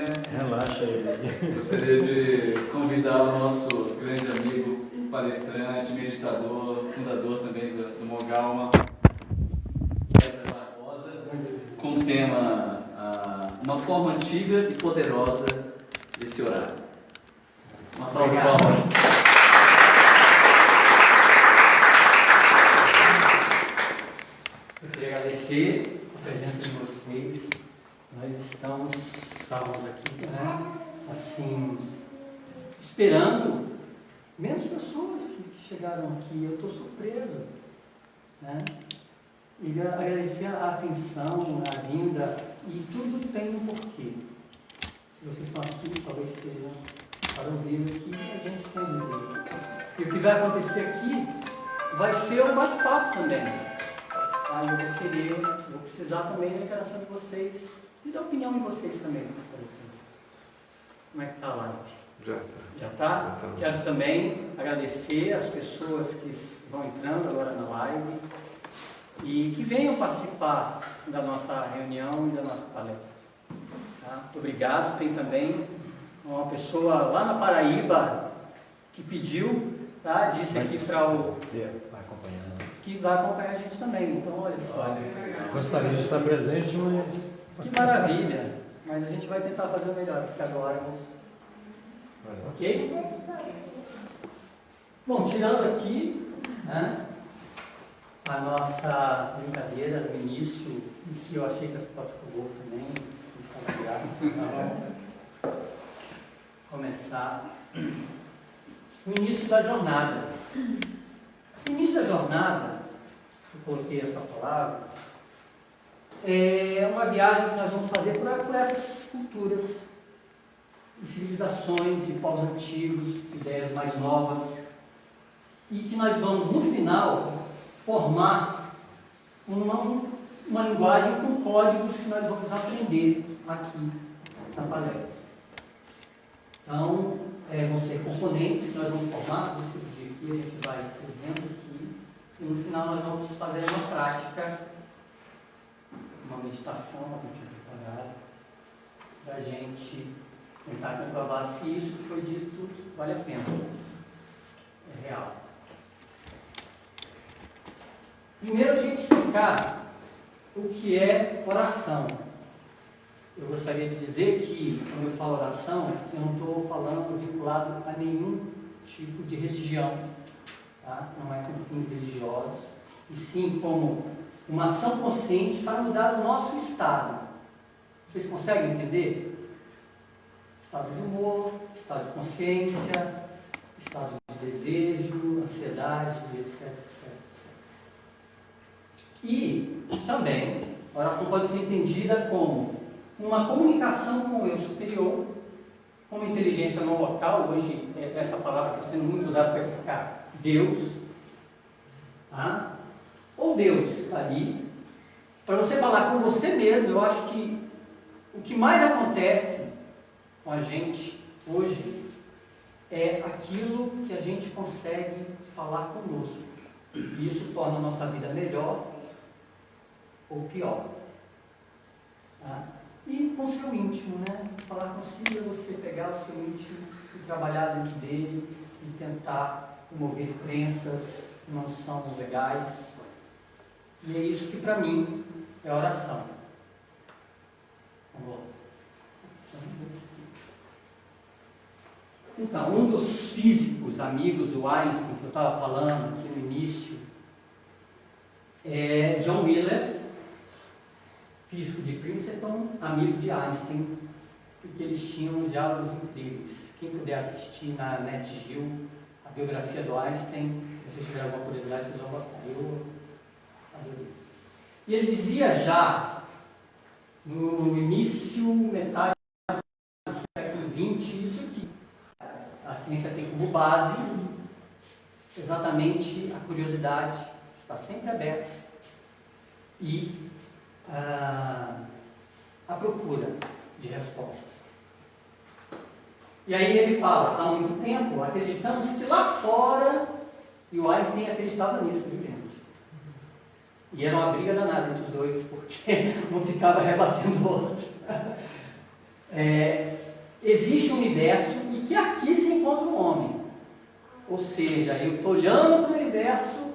Relaxa aí. Gostaria de convidar o nosso grande amigo, palestrante, meditador, fundador também do Mogalma, Weber Barbosa, com o tema Uma forma antiga e poderosa de se orar. Uma salva de palmas. Eu queria agradecer a presença de vocês. Nós estávamos aqui, né, assim, esperando menos pessoas que chegaram aqui. Eu estou surpreso, né? E agradecer a atenção, a vinda, e tudo tem um porquê. Se vocês estão aqui, talvez seja para ouvir o que a gente quer dizer. E o que vai acontecer aqui vai ser um bate-papo também. Eu vou precisar também da interação de vocês e da opinião de vocês também. Como é que está a live? Já está. Já está? Quero também agradecer as pessoas que vão entrando agora na live e que venham participar da nossa reunião e da nossa palestra. Tá? Muito obrigado. Tem também uma pessoa lá na Paraíba que pediu, tá? Disse aqui para o... que vai acompanhar a gente também. Então, olha só. Gostaria de estar presente, mas... Que maravilha! Mas a gente vai tentar fazer o melhor, porque agora... Ok? Bom, tirando aqui, né, a nossa brincadeira no início, em que eu achei que as fotos ficou também, então, começar o início da jornada. O início da jornada, eu coloquei essa palavra, é uma viagem que nós vamos fazer por essas culturas, civilizações e povos antigos, ideias mais novas, e que nós vamos, no final, formar uma linguagem com códigos que nós vamos aprender aqui na palestra. Então, vão ser componentes que nós vamos formar, você pedir aqui, a gente vai escrevendo aqui, e no final nós vamos fazer uma prática, uma meditação, uma meditação para a gente tentar comprovar se isso que foi dito vale a pena, é real. Primeiro a gente explicar o que é oração. Eu gostaria de dizer que, quando eu falo oração, eu não estou falando vinculado a nenhum tipo de religião, tá? Não é com fins religiosos, e sim como uma ação consciente para mudar o nosso estado. Vocês conseguem entender? Estado de humor, estado de consciência, estado de desejo, ansiedade, etc, etc, etc. E também, a oração pode ser entendida como uma comunicação com o eu superior, com uma inteligência não local. Hoje essa palavra está sendo muito usada para explicar Deus, tá? Ou Deus está ali, para você falar com você mesmo. Eu acho que o que mais acontece com a gente hoje é aquilo que a gente consegue falar conosco. E isso torna a nossa vida melhor ou pior. Tá? E com o seu íntimo, né? Falar consigo é você pegar o seu íntimo e trabalhar dentro dele e tentar mover crenças que não são legais. E é isso que para mim é oração. Vamos lá. Então, um dos físicos amigos do Einstein, que eu estava falando aqui no início, é John Wheeler, físico de Princeton, amigo de Einstein, porque eles tinham uns diálogos incríveis. Quem puder assistir na NetGeo, a biografia do Einstein, se vocês tiverem alguma curiosidade, vocês vão gostar. Eu adorei. E ele dizia já, no início, metade do século XX, isso aqui. A ciência tem como base exatamente a curiosidade, está sempre aberta, e a procura de respostas. E aí ele fala, há muito tempo acreditamos que lá fora, e o Einstein acreditava nisso, viu, gente? E era uma briga danada entre os dois, porque um ficava rebatendo o outro. existe um universo e que aqui se encontra o homem. Ou seja, eu estou olhando para o universo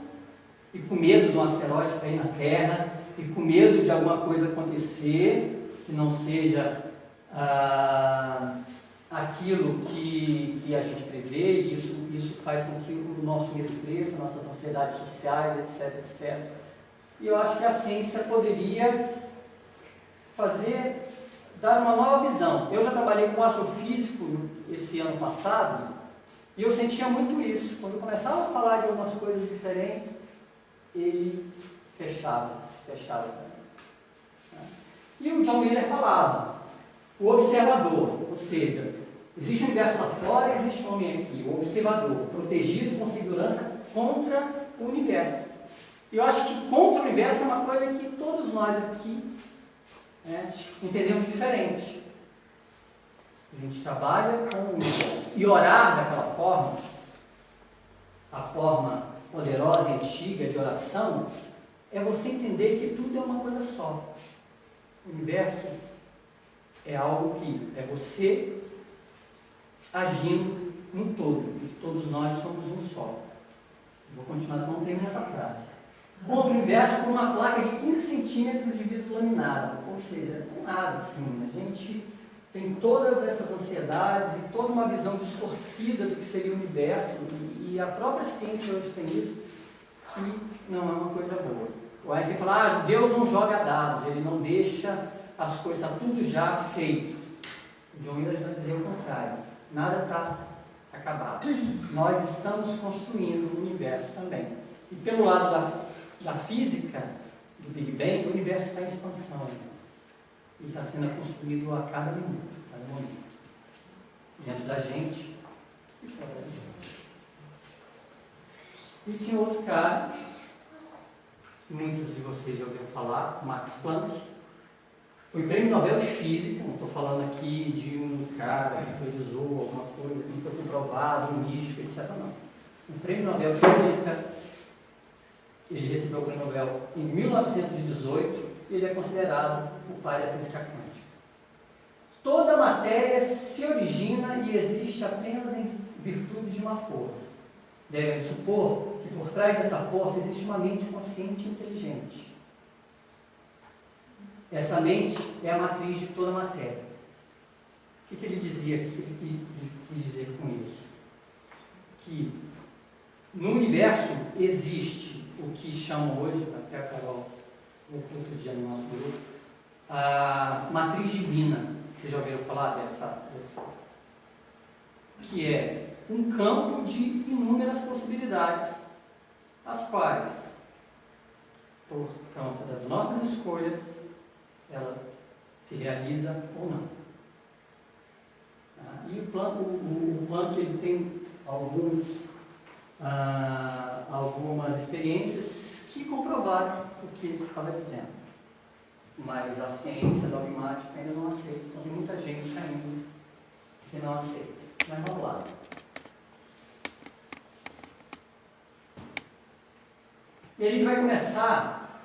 e com medo de um asteroide cair na Terra, e com medo de alguma coisa acontecer que não seja aquilo que a gente prevê, e isso faz com que o nosso medo cresça, nossas ansiedades sociais, etc, etc. E eu acho que a ciência poderia dar uma nova visão. Eu já trabalhei com astrofísico esse ano passado, e eu sentia muito isso. Quando eu começava a falar de algumas coisas diferentes, ele fechava também. E o John Wheeler falava, o observador, ou seja, existe um universo lá fora e existe um homem aqui, o observador, protegido com segurança contra o universo. E eu acho que contra o universo é uma coisa que todos nós aqui entendemos diferente. A gente trabalha com o universo. E orar daquela forma, a forma poderosa e antiga de oração, é você entender que tudo é uma coisa só. O universo é algo que é você agindo no todo, e todos nós somos um só. Vou continuar, senão não termino essa frase. Contra o universo com uma placa de 15 centímetros de vidro laminado, ou seja, não tem nada assim. A gente tem todas essas ansiedades e toda uma visão distorcida do que seria o universo, e a própria ciência hoje tem isso, que não é uma coisa boa. O Einstein fala, Deus não joga dados, ele não deixa as coisas, está tudo já feito. O John Wheeler já dizia o contrário, nada está acabado. Nós estamos construindo o universo também. E pelo lado da física, do Big Bang, o universo está em expansão. E está sendo construído a cada minuto, cada momento. Dentro da gente e fora da gente. E tinha outro cara, que muitos de vocês já ouviram falar, Max Planck. Foi prêmio Nobel de Física, não estou falando aqui de um cara que teorizou alguma coisa que não foi comprovado, um místico, etc. Não. O prêmio Nobel de Física, ele recebeu o prêmio Nobel em 1918 e ele é considerado o pai da física quântica. Toda matéria se origina e existe apenas em virtude de uma força. Devemos supor que por trás dessa força existe uma mente consciente e inteligente. Essa mente é a matriz de toda a matéria. O que ele dizia, o que ele quis dizer com isso? Que no universo existe o que chamam hoje, até a Carol, outro dia no nosso grupo, a matriz divina. Vocês já ouviram falar dessa? Que é um campo de inúmeras possibilidades, as quais, por conta das nossas escolhas, ela se realiza ou não. E o Planck ele tem algumas experiências que comprovaram o que ele estava dizendo. Mas a ciência dogmática ainda não aceita. Então tem muita gente ainda que não aceita. Mas vamos lá. E a gente vai começar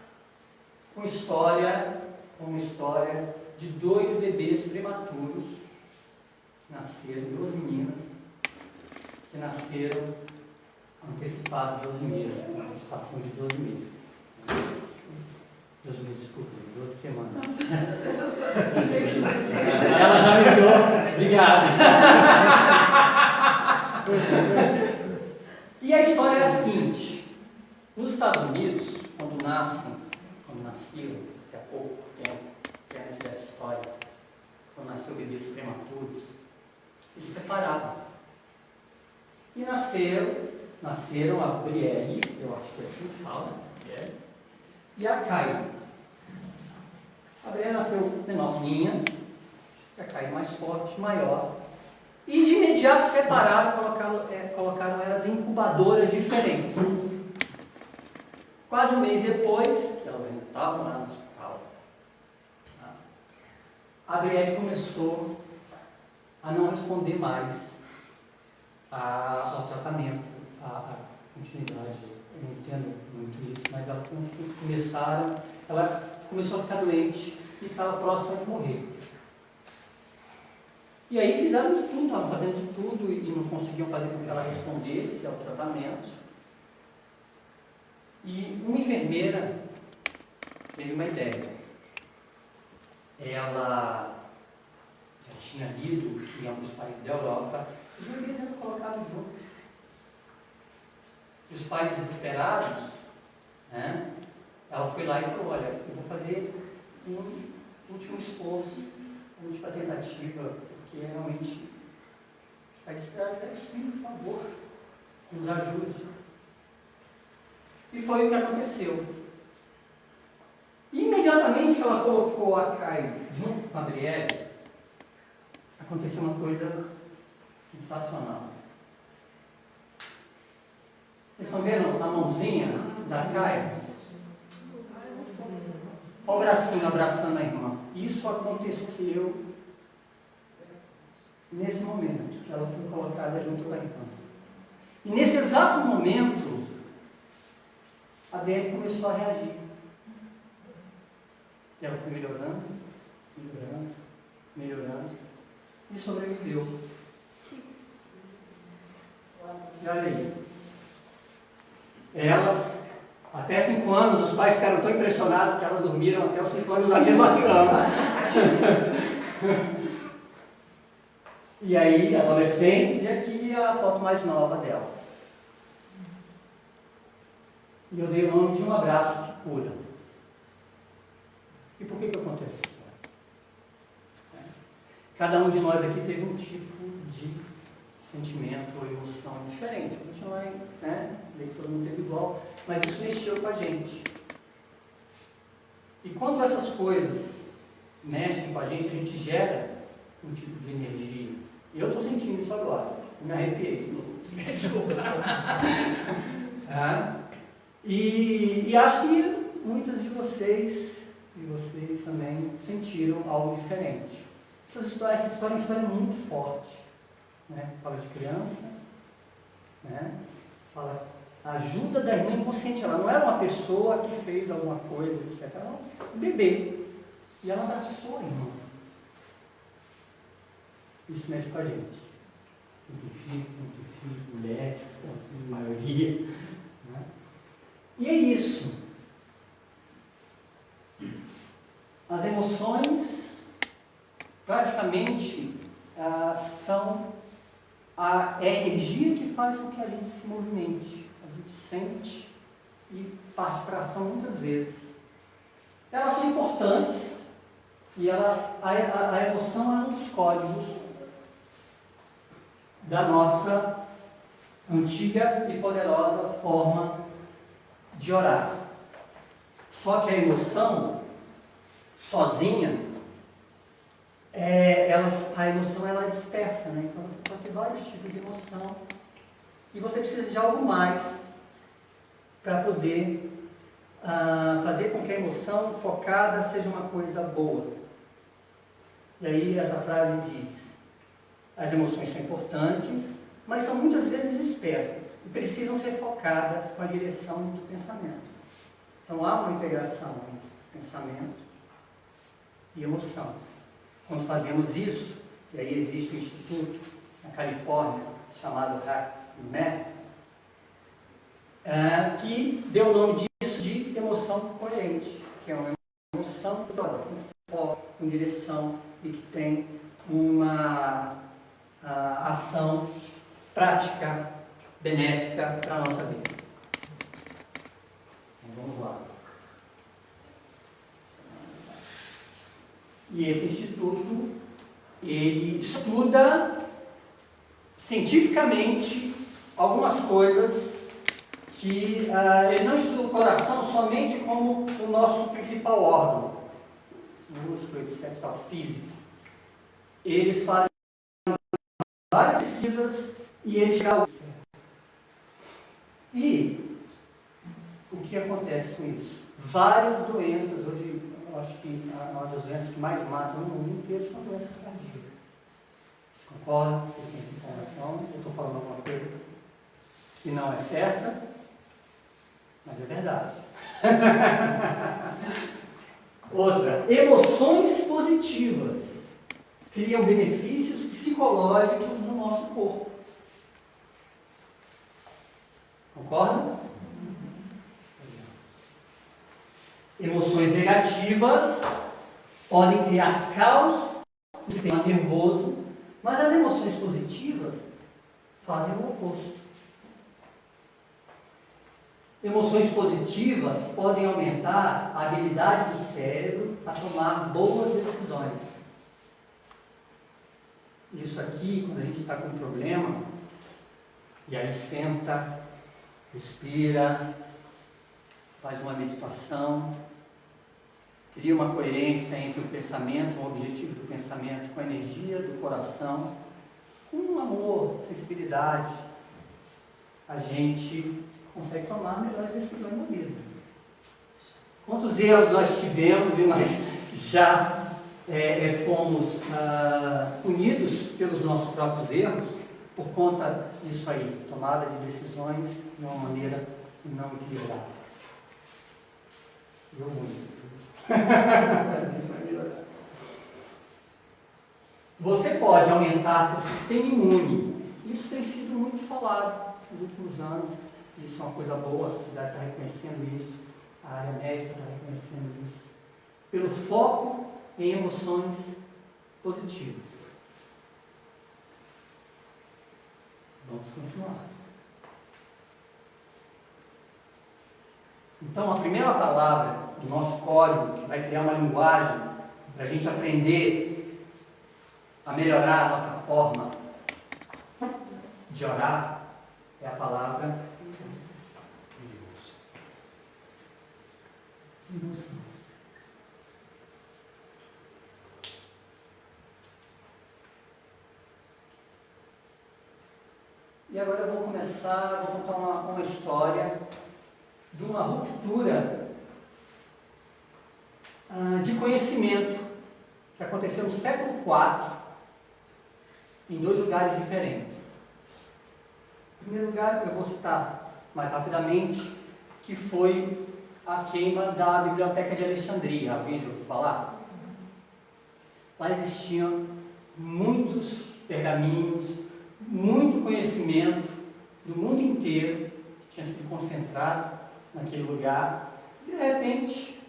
com uma história de 2 bebês prematuros que nasceram, 2 meninas que nasceram antecipados 12 meses, uma antecipação de 12 meses. 12 meses, desculpa, 12 semanas. Ela já me deu, obrigado. E a história é a seguinte: nos Estados Unidos, quando nasciam, até há pouco tempo, que é antes dessa história, quando nasceu bebês prematuros, eles separavam. E nasceram a Brielle, eu acho que é assim que fala, Brielle, e a Kylie. A Brielle nasceu menorzinha, a Kylie mais forte, maior. E de imediato separaram, colocaram elas em incubadoras diferentes. Quase um mês depois, que elas ainda estavam lá no hospital, a Brielle começou a não responder mais ao tratamento, à continuidade. Eu não entendo muito isso, mas ela começou a ficar doente e estava próxima de morrer. E aí fizeram de tudo, estavam fazendo de tudo e não conseguiam fazer com que ela respondesse ao tratamento. E uma enfermeira teve uma ideia. Ela já tinha lido em alguns países da Europa, os bebês eram colocados juntos. E os pais desesperados, né? Ela foi lá e falou, olha, eu vou fazer um último esforço, uma última tentativa, porque realmente os pais desesperados, sim, por favor, nos ajude. E foi o que aconteceu. Imediatamente que ela colocou a Kai junto com a Adriele, aconteceu uma coisa sensacional. Vocês estão vendo a mãozinha da Kai? Olha o bracinho abraçando a irmã. Isso aconteceu nesse momento que ela foi colocada junto com a irmã. E nesse exato momento, a Adriele começou a reagir. E ela foi melhorando, melhorando, melhorando e sobreviveu. E olha aí. Elas, até 5 anos, os pais ficaram tão impressionados que elas dormiram até os 5 anos na mesma cama. E aí, adolescentes, e aqui a foto mais nova delas. E eu dei o nome de um abraço que cura. E por que eu contei essa história? Cada um de nós aqui teve um tipo de sentimento ou emoção diferente. A gente não é, né? Nem todo mundo teve igual, mas isso mexeu com a gente. E quando essas coisas mexem com a gente gera um tipo de energia. E eu estou sentindo isso agora. Me arrepiei de novo. Desculpa. E acho que muitas de vocês e vocês também sentiram algo diferente. Essa história é uma história muito forte. Né? Fala de criança, né? Fala a ajuda da irmã inconsciente. Ela não era uma pessoa que fez alguma coisa, etc. Ela era um bebê. E ela abraçou a irmã. Isso mexe com a gente. Muito filho, mulheres, que são a maioria. Né? E é isso. As emoções, praticamente, são a energia que faz com que a gente se movimente. A gente sente e parte para a ação muitas vezes. Elas são importantes e a emoção é um dos códigos da nossa antiga e poderosa forma de orar. Só que a emoção, sozinha, a emoção ela é dispersa, né? Então você pode ter vários tipos de emoção e você precisa de algo mais para poder fazer com que a emoção focada seja uma coisa boa. E aí essa frase diz: as emoções são importantes, mas são muitas vezes dispersas e precisam ser focadas com a direção do pensamento. Então há uma integração entre pensamento e emoção. Quando fazemos isso, e aí existe um instituto na Califórnia chamado HeartMath, que deu o nome disso de emoção coerente, que é uma emoção com foco, com direção e que tem uma ação prática, benéfica para a nossa vida. Então, vamos lá. E esse instituto, ele estuda cientificamente algumas coisas que eles não estudam o coração somente como o nosso principal órgão, músculo, etc., físico. Eles fazem várias pesquisas e eles chegam. E o que acontece com isso? Várias doenças, hoje eu acho que uma das doenças que mais matam no mundo inteiro são doenças cardíacas. Concordam? Vocês têm essa informação? Eu estou falando alguma coisa que não é certa, mas é verdade. Outra, emoções positivas criam benefícios que, se fisiológicos no nosso corpo. Concorda? Emoções negativas podem criar caos no sistema nervoso, mas as emoções positivas fazem o oposto. Emoções positivas podem aumentar a habilidade do cérebro a tomar boas decisões. Isso aqui, quando a gente está com um problema, e aí senta, respira, faz uma meditação, cria uma coerência entre o pensamento, o objetivo do pensamento, com a energia do coração, com amor, sensibilidade, a gente consegue tomar melhores decisões na vida. Quantos erros nós tivemos e nós já fomos punidos pelos nossos próprios erros por conta disso aí, tomada de decisões de uma maneira não equilibrada. Eu muito. Você pode aumentar seu sistema imune. Isso tem sido muito falado nos últimos anos. Isso é uma coisa boa, a sociedade está reconhecendo isso, a área médica está reconhecendo isso. Pelo foco em emoções positivas. Vamos continuar. Então, a primeira palavra do nosso código, que vai criar uma linguagem para a gente aprender a melhorar a nossa forma de orar, é a palavra emoção. E agora eu vou contar uma história de uma ruptura de conhecimento que aconteceu no século IV em 2 lugares diferentes. Em primeiro lugar, eu vou citar mais rapidamente, que foi a queima da Biblioteca de Alexandria. Alguém já ouviu falar? Lá existiam muitos pergaminhos, muito conhecimento do mundo inteiro que tinha sido concentrado naquele lugar, e de repente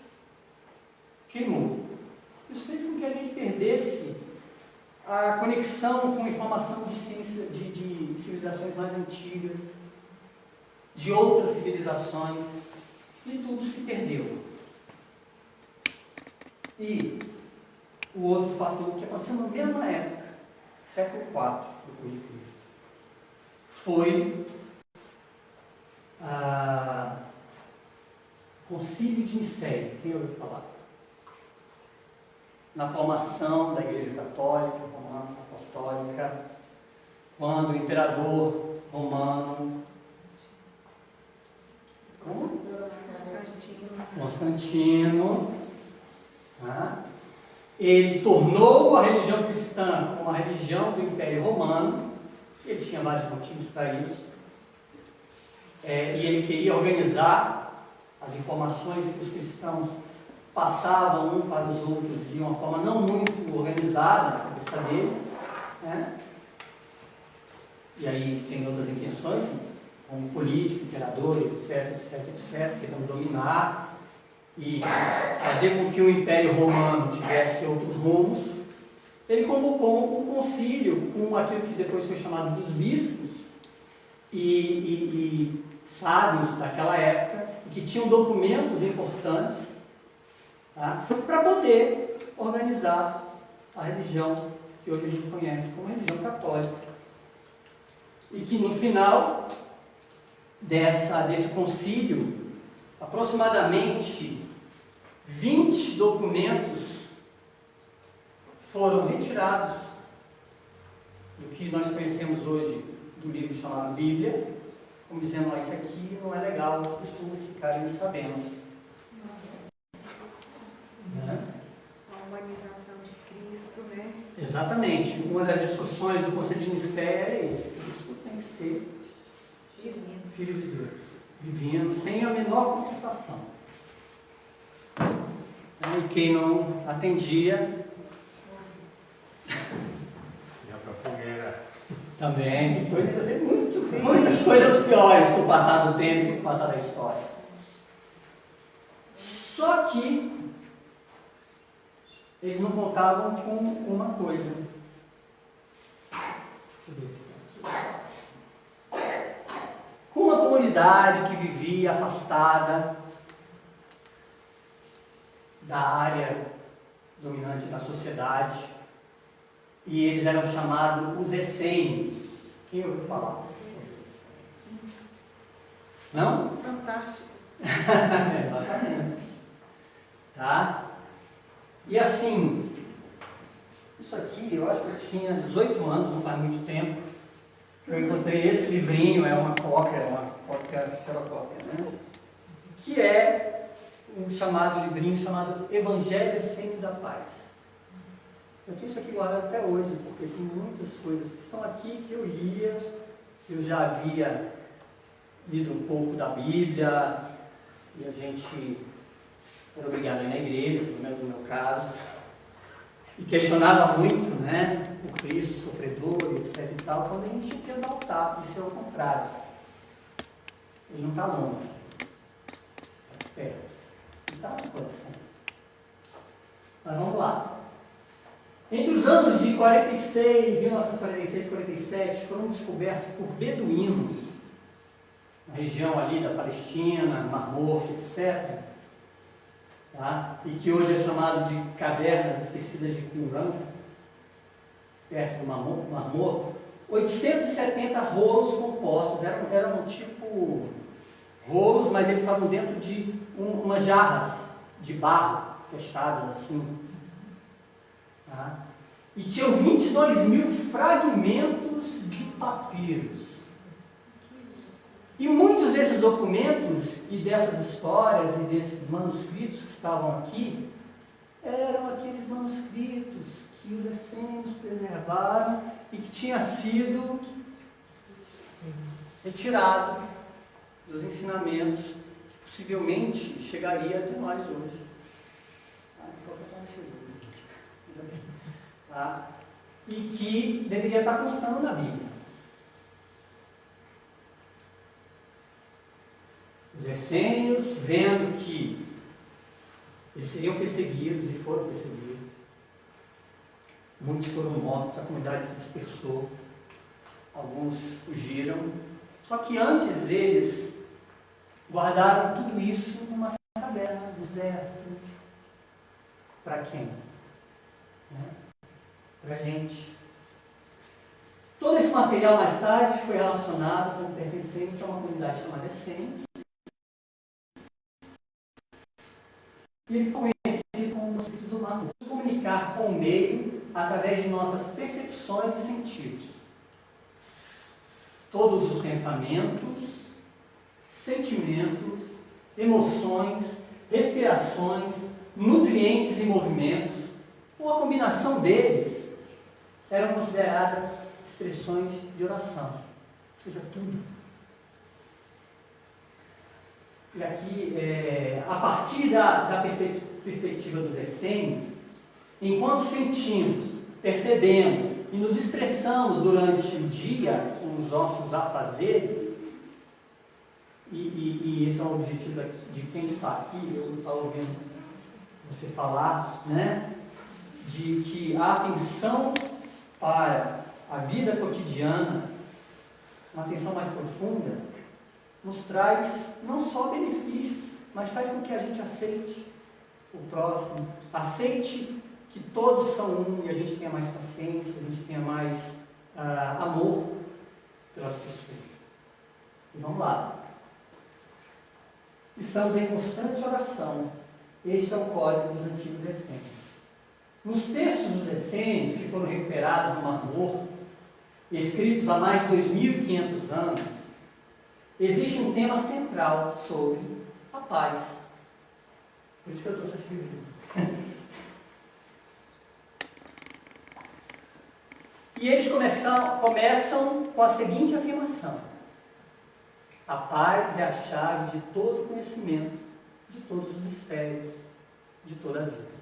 queimou. Isso fez com que a gente perdesse a conexão com informação de ciência, de civilizações mais antigas, de outras civilizações, e tudo se perdeu. E o outro fator que aconteceu na mesma época, século IV depois de Cristo, foi o Concílio de Nicéia. Quem ouviu falar? Na formação da Igreja Católica, Romana, Apostólica, quando o imperador romano Constantino, ele tornou a religião cristã como a religião do Império Romano. Ele tinha vários motivos para isso, e ele queria organizar as informações que os cristãos passavam uns para os outros de uma forma não muito organizada na cabeça dele, né? E aí tem outras intenções, como político, imperador, etc, querendo dominar e fazer com que o Império Romano tivesse outros rumos. Ele convocou um concílio com aquilo que depois foi chamado dos bispos e sábios daquela época, que tinham documentos importantes, tá, para poder organizar a religião que hoje a gente conhece como religião católica. E que no final desse concílio, aproximadamente 20 documentos foram retirados do que nós conhecemos hoje do livro chamado Bíblia, como dizendo, isso aqui não é legal as pessoas ficarem sabendo. Né? A humanização de Cristo, né? Exatamente. Uma das discussões do Concílio de Nicéia é isso. Cristo tem que ser Divino. Filho de Deus, divino, sem a menor contestação. E quem não atendia Ia pra fogueira. Também, depois ainda tem muitas coisas piores com o passar do tempo e com o passar da história. Só que eles não contavam com uma coisa. Deixa eu ver se tá aqui. Com uma comunidade que vivia afastada da área dominante da sociedade, e eles eram chamados os essênios. Quem ouviu falar? Não? Fantástico. Exatamente. Tá? E assim, isso aqui, eu acho que eu tinha 18 anos, não faz muito tempo. Eu encontrei esse livrinho, é uma cópia xerocópia, né? Que é um livrinho chamado Evangelho Essênio da Paz. Eu tenho isso aqui guardado até hoje, porque tem muitas coisas que estão aqui que eu lia, eu já havia lido um pouco da Bíblia, e a gente era obrigado a ir na igreja, pelo menos no meu caso, e questionava muito, né, o Cristo sofredor, etc e tal, quando a gente tinha que exaltar, isso é o contrário. Ele não está longe, está perto, ele está no coração. Mas vamos lá. Entre os anos de 1946 e 47, foram descobertos por beduínos, na região ali da Palestina, Mar Morto, etc., tá? E que hoje é chamado de cavernas esquecidas de Qumran, perto do Mar Morto, 870 rolos compostos, eram tipo rolos, mas eles estavam dentro de umas jarras de barro fechadas assim. Tá? E tinham 22.000 fragmentos de papiro. E muitos desses documentos e dessas histórias e desses manuscritos que estavam aqui eram aqueles manuscritos que os essênios preservaram e que tinha sido retirado dos ensinamentos que possivelmente chegaria até nós hoje. Tá? E que deveria estar constando na Bíblia. Os essênios, vendo que eles seriam perseguidos e foram perseguidos, muitos foram mortos, a comunidade se dispersou, alguns fugiram, só que antes eles guardaram tudo isso numa caverna, no deserto. Para quem? Para a gente. Todo esse material mais tarde foi relacionado com pertencentes a uma comunidade chamada Essênios. E ele foi conhecido como os espíritos humanos. Comunicar com o meio através de nossas percepções e sentidos. Todos os pensamentos, sentimentos, emoções, respirações, nutrientes e movimentos, ou a combinação deles, eram consideradas expressões de oração, ou seja, tudo. E aqui, a partir da perspectiva dos essênios, enquanto sentimos, percebemos e nos expressamos durante o dia com os nossos afazeres, e esse é o objetivo de quem está aqui, eu estava ouvindo você falar, né, de que a atenção para a vida cotidiana, uma atenção mais profunda, nos traz não só benefícios, mas faz com que a gente aceite o próximo, aceite que todos são um e a gente tenha mais paciência, a gente tenha mais amor pelas pessoas. E vamos lá. Estamos em constante oração. Este é o código dos antigos essênios. Nos textos dos essênios, que foram recuperados no Mar Morto, escritos há mais de 2.500 anos, existe um tema central sobre a paz. Por isso que eu trouxe esse livro. E eles começam com a seguinte afirmação: a paz é a chave de todo conhecimento, de todos os mistérios, de toda a vida.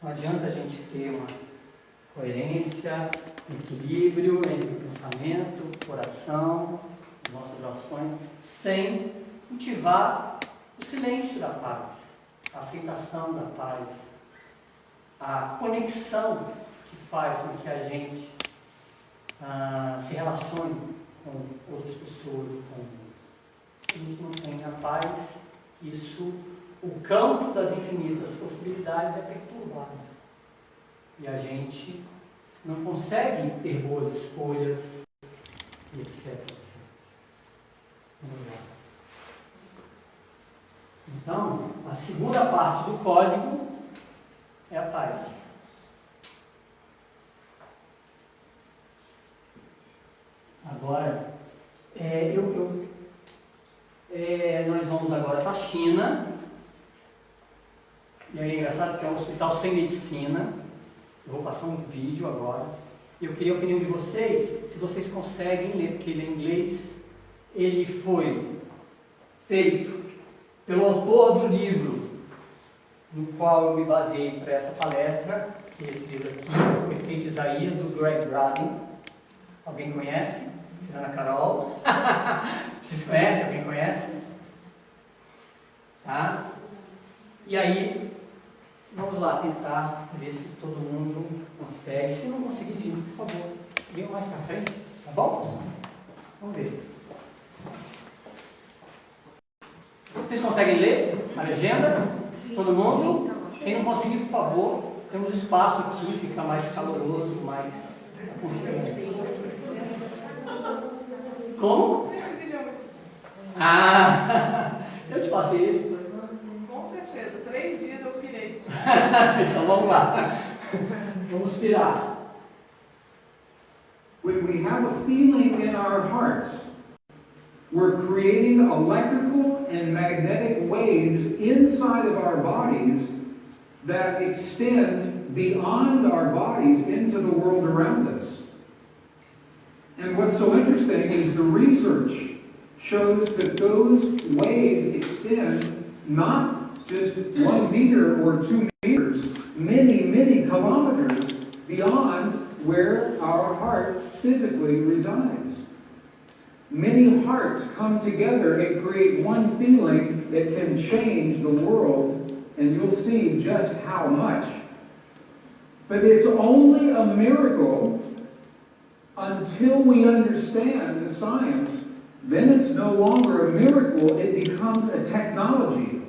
Não adianta a gente ter uma Coerência, equilíbrio entre o pensamento, o coração, as nossas ações, sem cultivar o silêncio da paz, a aceitação da paz, a conexão que faz com que a gente se relacione com outras pessoas. A gente não tem a paz, o campo das infinitas possibilidades é perturbado. E a gente não consegue ter boas escolhas, e etc. Vamos lá. Então, a segunda parte do código é a paz. Agora, nós vamos agora para a China. E é engraçado que é um hospital sem medicina. Eu vou passar um vídeo agora. Eu queria a opinião de vocês, se vocês conseguem ler, porque ele é em inglês. Ele foi feito pelo autor do livro no qual eu me baseei para essa palestra, que é esse livro aqui, O Efeito Isaías, do Greg Braden. Alguém conhece? Ana Carol? Vocês conhecem? Alguém conhece? Tá? E aí, vamos lá tentar ver se todo mundo consegue. Se não conseguir, gente, por favor, venham mais para frente, tá bom? Vamos ver. Vocês conseguem ler a legenda? Todo mundo? Quem não conseguir, por favor, temos espaço aqui, fica mais caloroso, mais aconchegante. Como? Eu te passei. Com certeza, 3 dias eu pirei. Então vamos lá. Vamos pirar. When we have a feeling in our hearts, we're creating electrical and magnetic waves inside of our bodies that extend beyond our bodies into the world around us. And what's so interesting is the research shows that those waves extend not just 1 meter or 2 meters, many, many kilometers beyond where our heart physically resides. Many hearts come together and create one feeling that can change the world, and you'll see just how much. But it's only a miracle until we understand the science. Then it's no longer a miracle, it becomes a technology,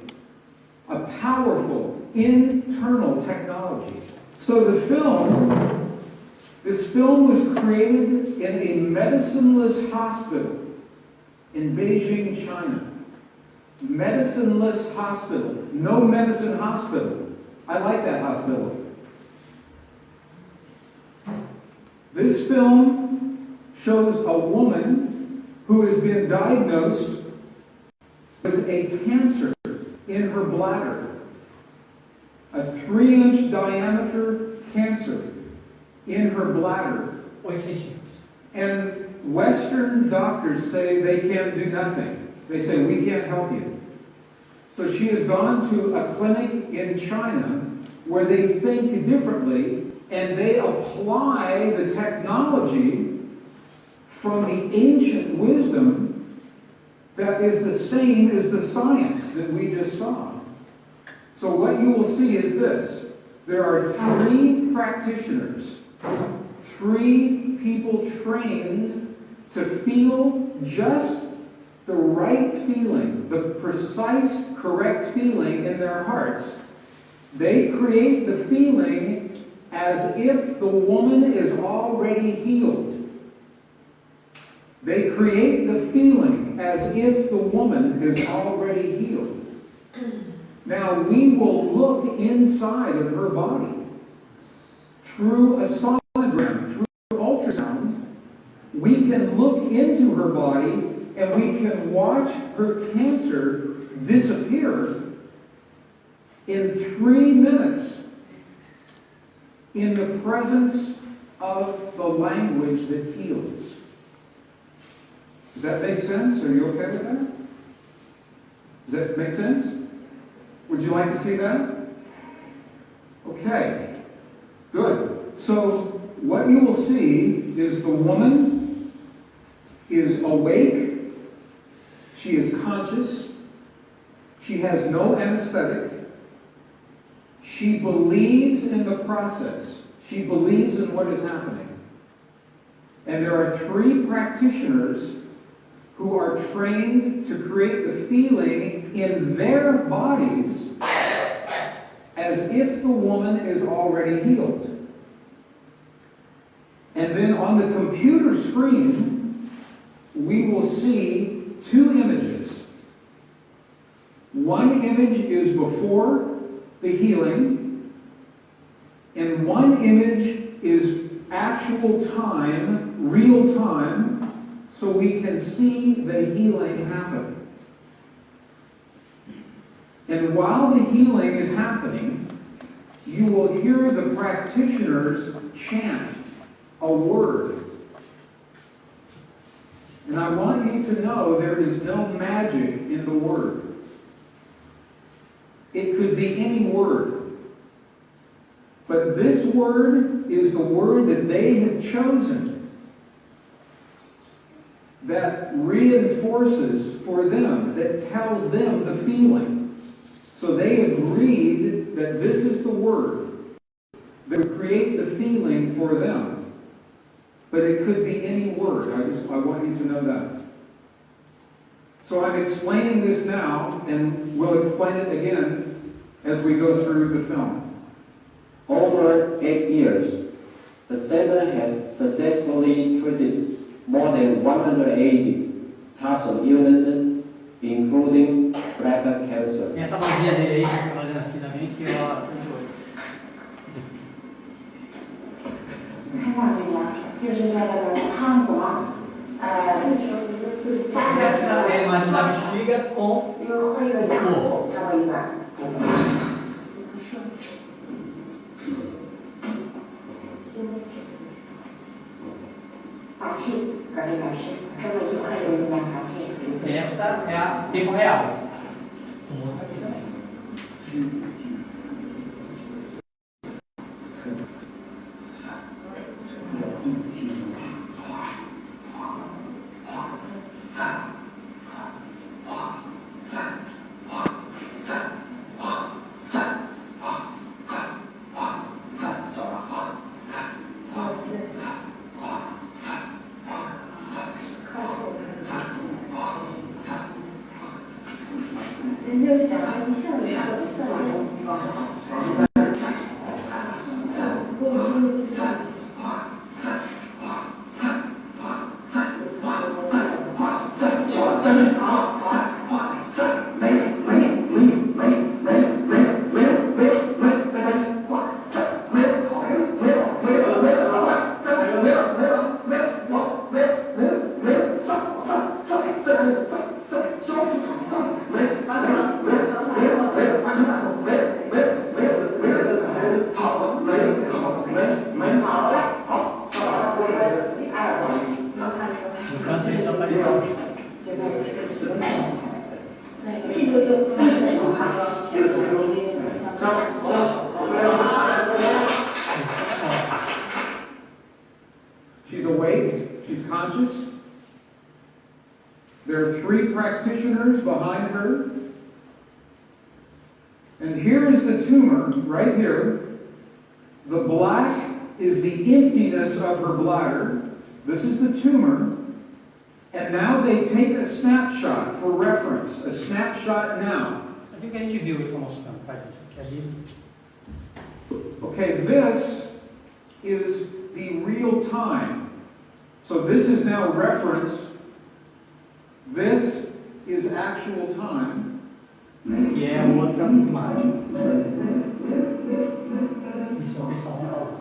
a powerful internal technology. So this film was created in a medicineless hospital in Beijing, China. Medicineless hospital, no medicine hospital. I like that hospital. This film shows a woman who has been diagnosed with a cancer in her bladder, a 3-inch diameter cancer in her bladder. And Western doctors say they can do nothing. They say, we can't help you. So she has gone to a clinic in China where they think differently, and they apply the technology from the ancient wisdom that is the same as the science that we just saw. So what you will see is this. There are 3 practitioners, 3 people trained to feel just the right feeling, the precise, correct feeling in their hearts. They create the feeling as if the woman is already healed. They create the feeling as if the woman is already healed. Now we will look inside of her body through a sonogram, through ultrasound. We can look into her body and we can watch her cancer disappear in 3 minutes in the presence of the language that heals. Does that make sense? Are you okay with that? Does that make sense? Would you like to see that? Okay, good. So what you will see is the woman is awake, she is conscious, she has no anesthetic, she believes in the process, she believes in what is happening. And there are 3 practitioners who are trained to create the feeling in their bodies as if the woman is already healed. And then on the computer screen, we will see 2 images. One image is before the healing, and one image is actual time, real time, so we can see the healing happen. And while the healing is happening, you will hear the practitioners chant a word. And I want you to know there is no magic in the word. It could be any word. But this word is the word that they have chosen that reinforces for them, that tells them the feeling. So they agreed that this is the word that would create the feeling for them. But it could be any word. I want you to know that. So I'm explaining this now, and we'll explain it again as we go through the film. Over 8 years, the center has successfully treated more than 180 types of illnesses, including bladder cancer. Tem essa mãozinha dele aí, que você fazendo assim também, que ó, tá de olho. 看到没有？就是在那个韩国，Essa é a imagem da bexiga com 有会有养护，它会一般。法器，可以表示，这个一会有一般法器。 essa é a tempo real. Um outro aqui também. She's awake, she's conscious. There are 3 practitioners behind her. And here is the tumor, right here. The black is the emptiness of her bladder. This is the tumor. And now they take a snapshot for reference, a snapshot now. I think a gente viu ele mostrando, tá, gente? Que ali... Okay, this is the real time. So this is now reference. This is actual time. Que é outra imagem. Isso é o que eles estavam falando.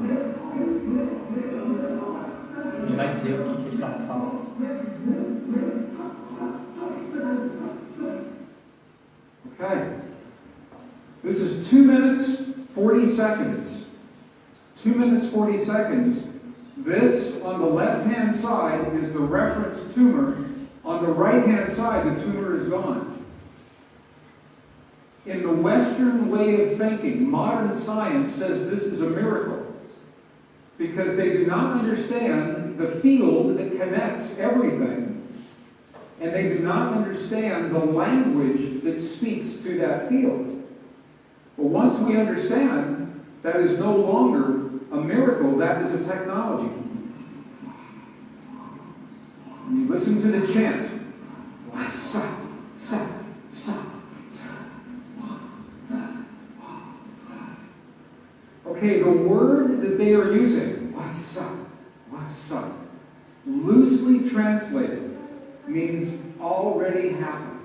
Ele vai dizer o que eles estavam falando. Okay. This is 2 minutes, 40 seconds. 2 minutes, 40 seconds. This, on the left-hand side, is the reference tumor. On the right-hand side, the tumor is gone. In the Western way of thinking, modern science says this is a miracle. because they do not understand the field that connects everything, and they do not understand the language that speaks to that field. But once we understand, that is no longer a miracle, that is a technology. And you listen to the chant. Okay, the word that they are using, wasa, loosely translated, means already happened,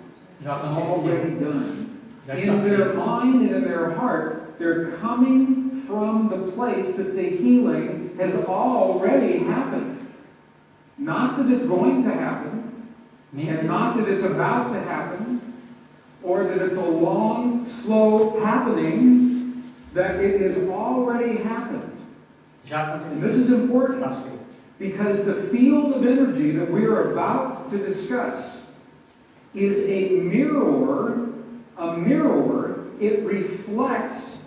already done. In their mind and in their heart, they're coming from the place that the healing has already happened. Not that it's going to happen, and not that it's about to happen, or that it's a long, slow happening, that it has already happened. And this is important, because the field of energy that we are about to discuss is a mirror. It reflects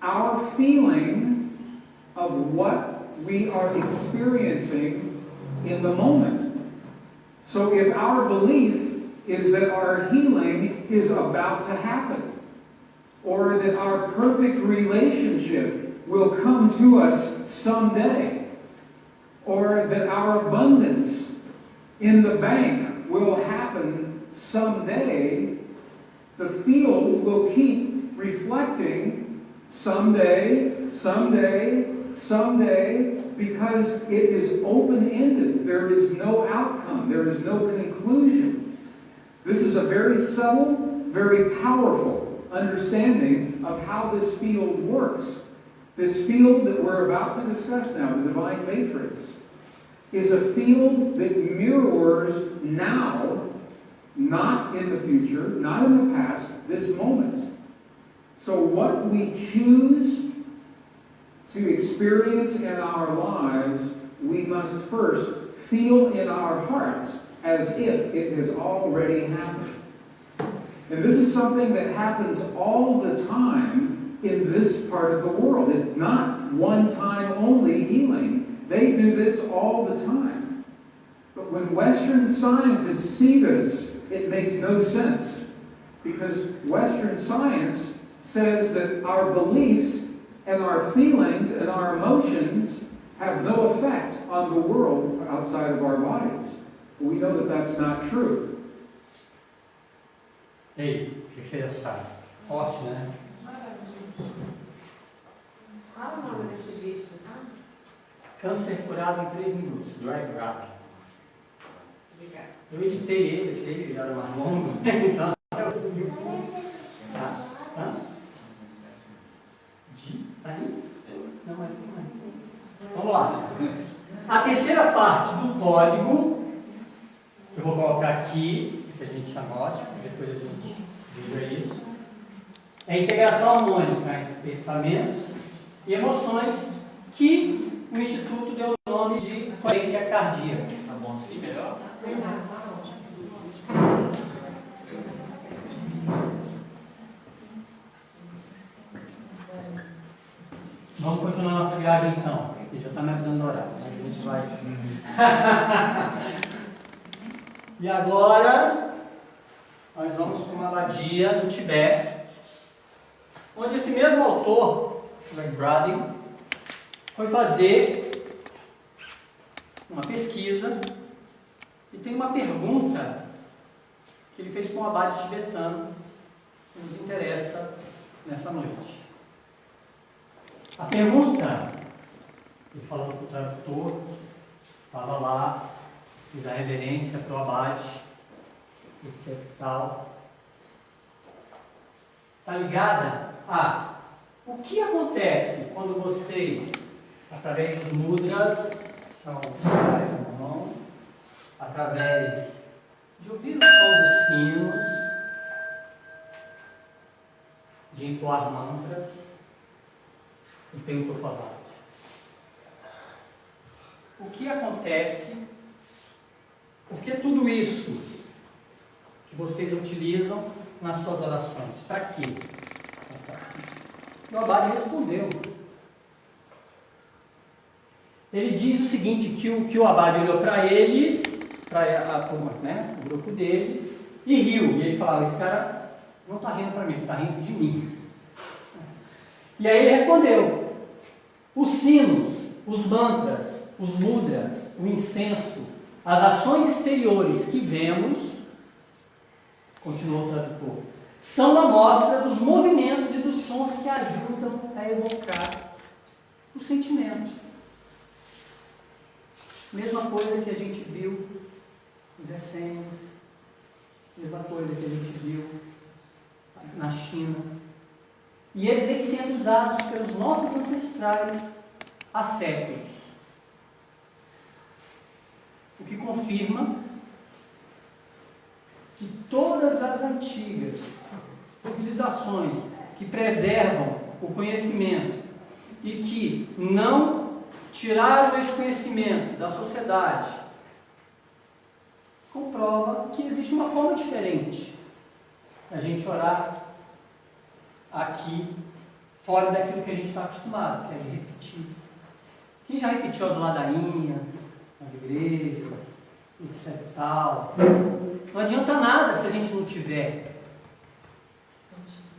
our feeling of what we are experiencing in the moment. So if our belief is that our healing is about to happen, or that our perfect relationship will come to us someday, or that our abundance in the bank will happen someday, the field will keep reflecting someday, someday, someday, because it is open-ended. There is no outcome. There is no conclusion. This is a very subtle, very powerful understanding of how this field works. This field that we're about to discuss now, the divine matrix, is a field that mirrors now, not in the future, not in the past, this moment. So what we choose to experience in our lives, we must first feel in our hearts as if it has already happened. And this is something that happens all the time in this part of the world. It's not one-time only healing. They do this all the time. But when Western scientists see this, it makes no sense. Because Western science says that our beliefs and our feelings and our emotions have no effect on the world outside of our bodies. But we know that that's not true. Ei, o que você acha? Forte, né? Qual o nome desse vídeo, você sabe? Câncer curado em 3 minutos. Dry Grab. Obrigada. Eu editei ele era mais longo. Então, Aí? Não, mas vamos lá. A terceira parte do código, eu vou colocar aqui, que a gente anote, depois a gente veja isso. É a integração harmônica entre pensamentos e emoções, que o Instituto deu o nome de coerência cardíaca. Tá bom assim, melhor? Vamos continuar nossa viagem então. Ele já está me avisando o horário. A gente vai. E agora nós vamos para uma abadia no Tibete, onde esse mesmo autor, Greg Braden, foi fazer uma pesquisa e tem uma pergunta que ele fez com um abade tibetano que nos interessa nessa noite. A pergunta, ele falou para o tradutor, estava lá, fiz a reverência para o abade, etc e tal, está ligada a o que acontece quando vocês, através dos mudras, são faz a mão, através de ouvir o som dos sinos, de entoar mantras, e perguntou para o abade: o que acontece? Por que tudo isso que vocês utilizam nas suas orações? Para quê? E o abade respondeu: ele diz o seguinte, que o abade olhou para eles, para a turma, né, o grupo dele, e riu. E ele falava, esse cara não está rindo para mim, ele está rindo de mim. E aí ele respondeu, os sinos, os mantras, os mudras, o incenso, as ações exteriores que vemos, continuou o tradutor, são a mostra dos movimentos e dos sons que ajudam a evocar o sentimento. Mesma coisa que a gente viu nos essênios, mesma coisa que a gente viu na China. E eles vêm sendo usados pelos nossos ancestrais há séculos. O que confirma que todas as antigas civilizações que preservam o conhecimento e que não tiraram esse conhecimento da sociedade, comprova que existe uma forma diferente da gente orar aqui, fora daquilo que a gente está acostumado, que é de repetir. Quem já repetiu as ladainhas, as igrejas, etc e tal? Não adianta nada se a gente não tiver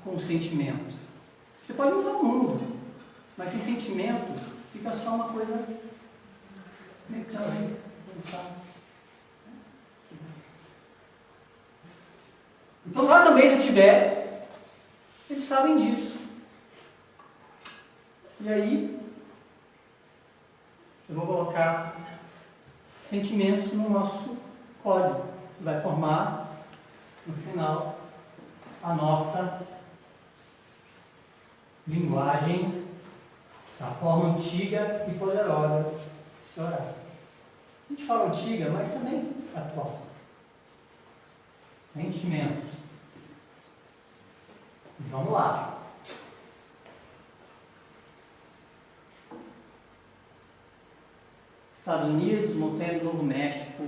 com sentimento. Você pode usar o mundo, mas sem sentimento fica só uma coisa mecânica. Então lá também no Tibete, eles sabem disso. E aí, eu vou colocar sentimentos no nosso código, que vai formar, no final, a nossa linguagem, a forma antiga e poderosa de orar. A gente fala antiga, mas também atual. Sentimentos. Vamos lá. Estados Unidos, Montanha, Novo México.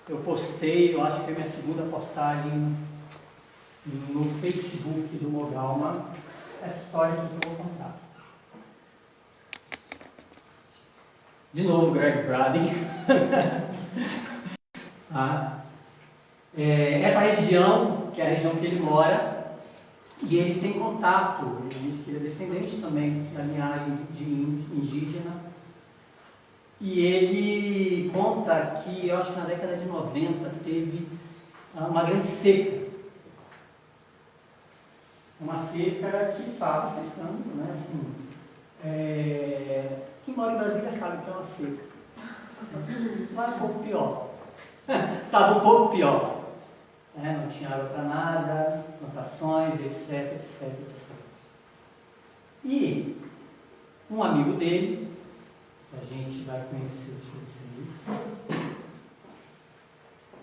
Eu postei, eu acho que foi minha segunda postagem no Facebook do Mogalma, essa história que eu vou contar. De novo, Greg Braden. Essa região, que é a região que ele mora, e ele tem contato, ele diz que ele é descendente também da linhagem de indígena, e ele conta que, eu acho que na década de 90, teve uma grande seca. Uma seca que estava secando, né? Assim, quem mora em Brasília sabe que é uma seca. Lá é um pouco pior. Estava um pouco pior. Não tinha água para nada, plantações, etc, etc, etc. E um amigo dele, que a gente vai conhecer vocês,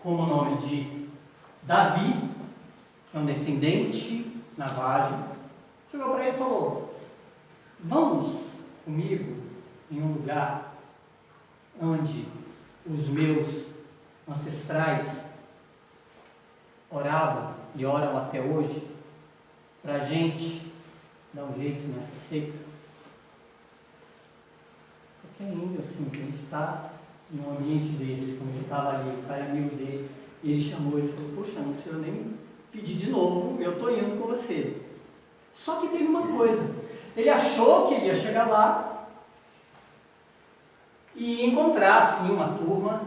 com o nome de Davi, que é um descendente navajo, chegou para ele e falou: vamos comigo em um lugar onde os meus ancestrais oravam e oram até hoje, para a gente dar um jeito nessa seca. Porque é índio assim, que a gente está num ambiente desse, como ele estava ali, o cara é amigo dele, e ele chamou, ele falou: poxa, não precisa nem pedir de novo, eu estou indo com você. Só que teve uma coisa, ele achou que ele ia chegar lá e encontrar assim uma turma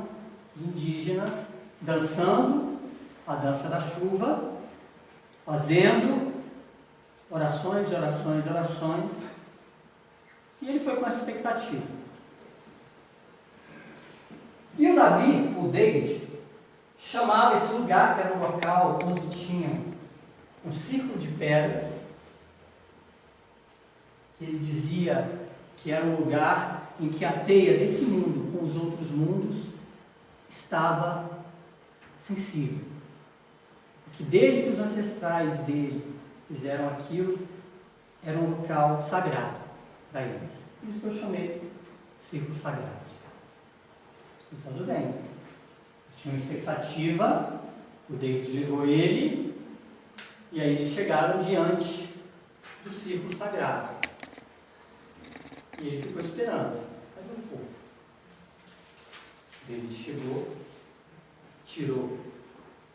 de indígenas dançando a dança da chuva, fazendo orações, orações, orações, e ele foi com essa expectativa. E o Davi, o David, chamava esse lugar, que era um local onde tinha um círculo de pedras, que ele dizia que era um lugar em que a teia desse mundo com os outros mundos estava sensível. Que desde que os ancestrais dele fizeram aquilo, era um local sagrado para eles. Por isso eu chamei de círculo sagrado. E tudo bem. Tinha uma expectativa, o David levou ele, e aí eles chegaram diante do círculo sagrado. E ele ficou esperando. Cadê o povo? David chegou, tirou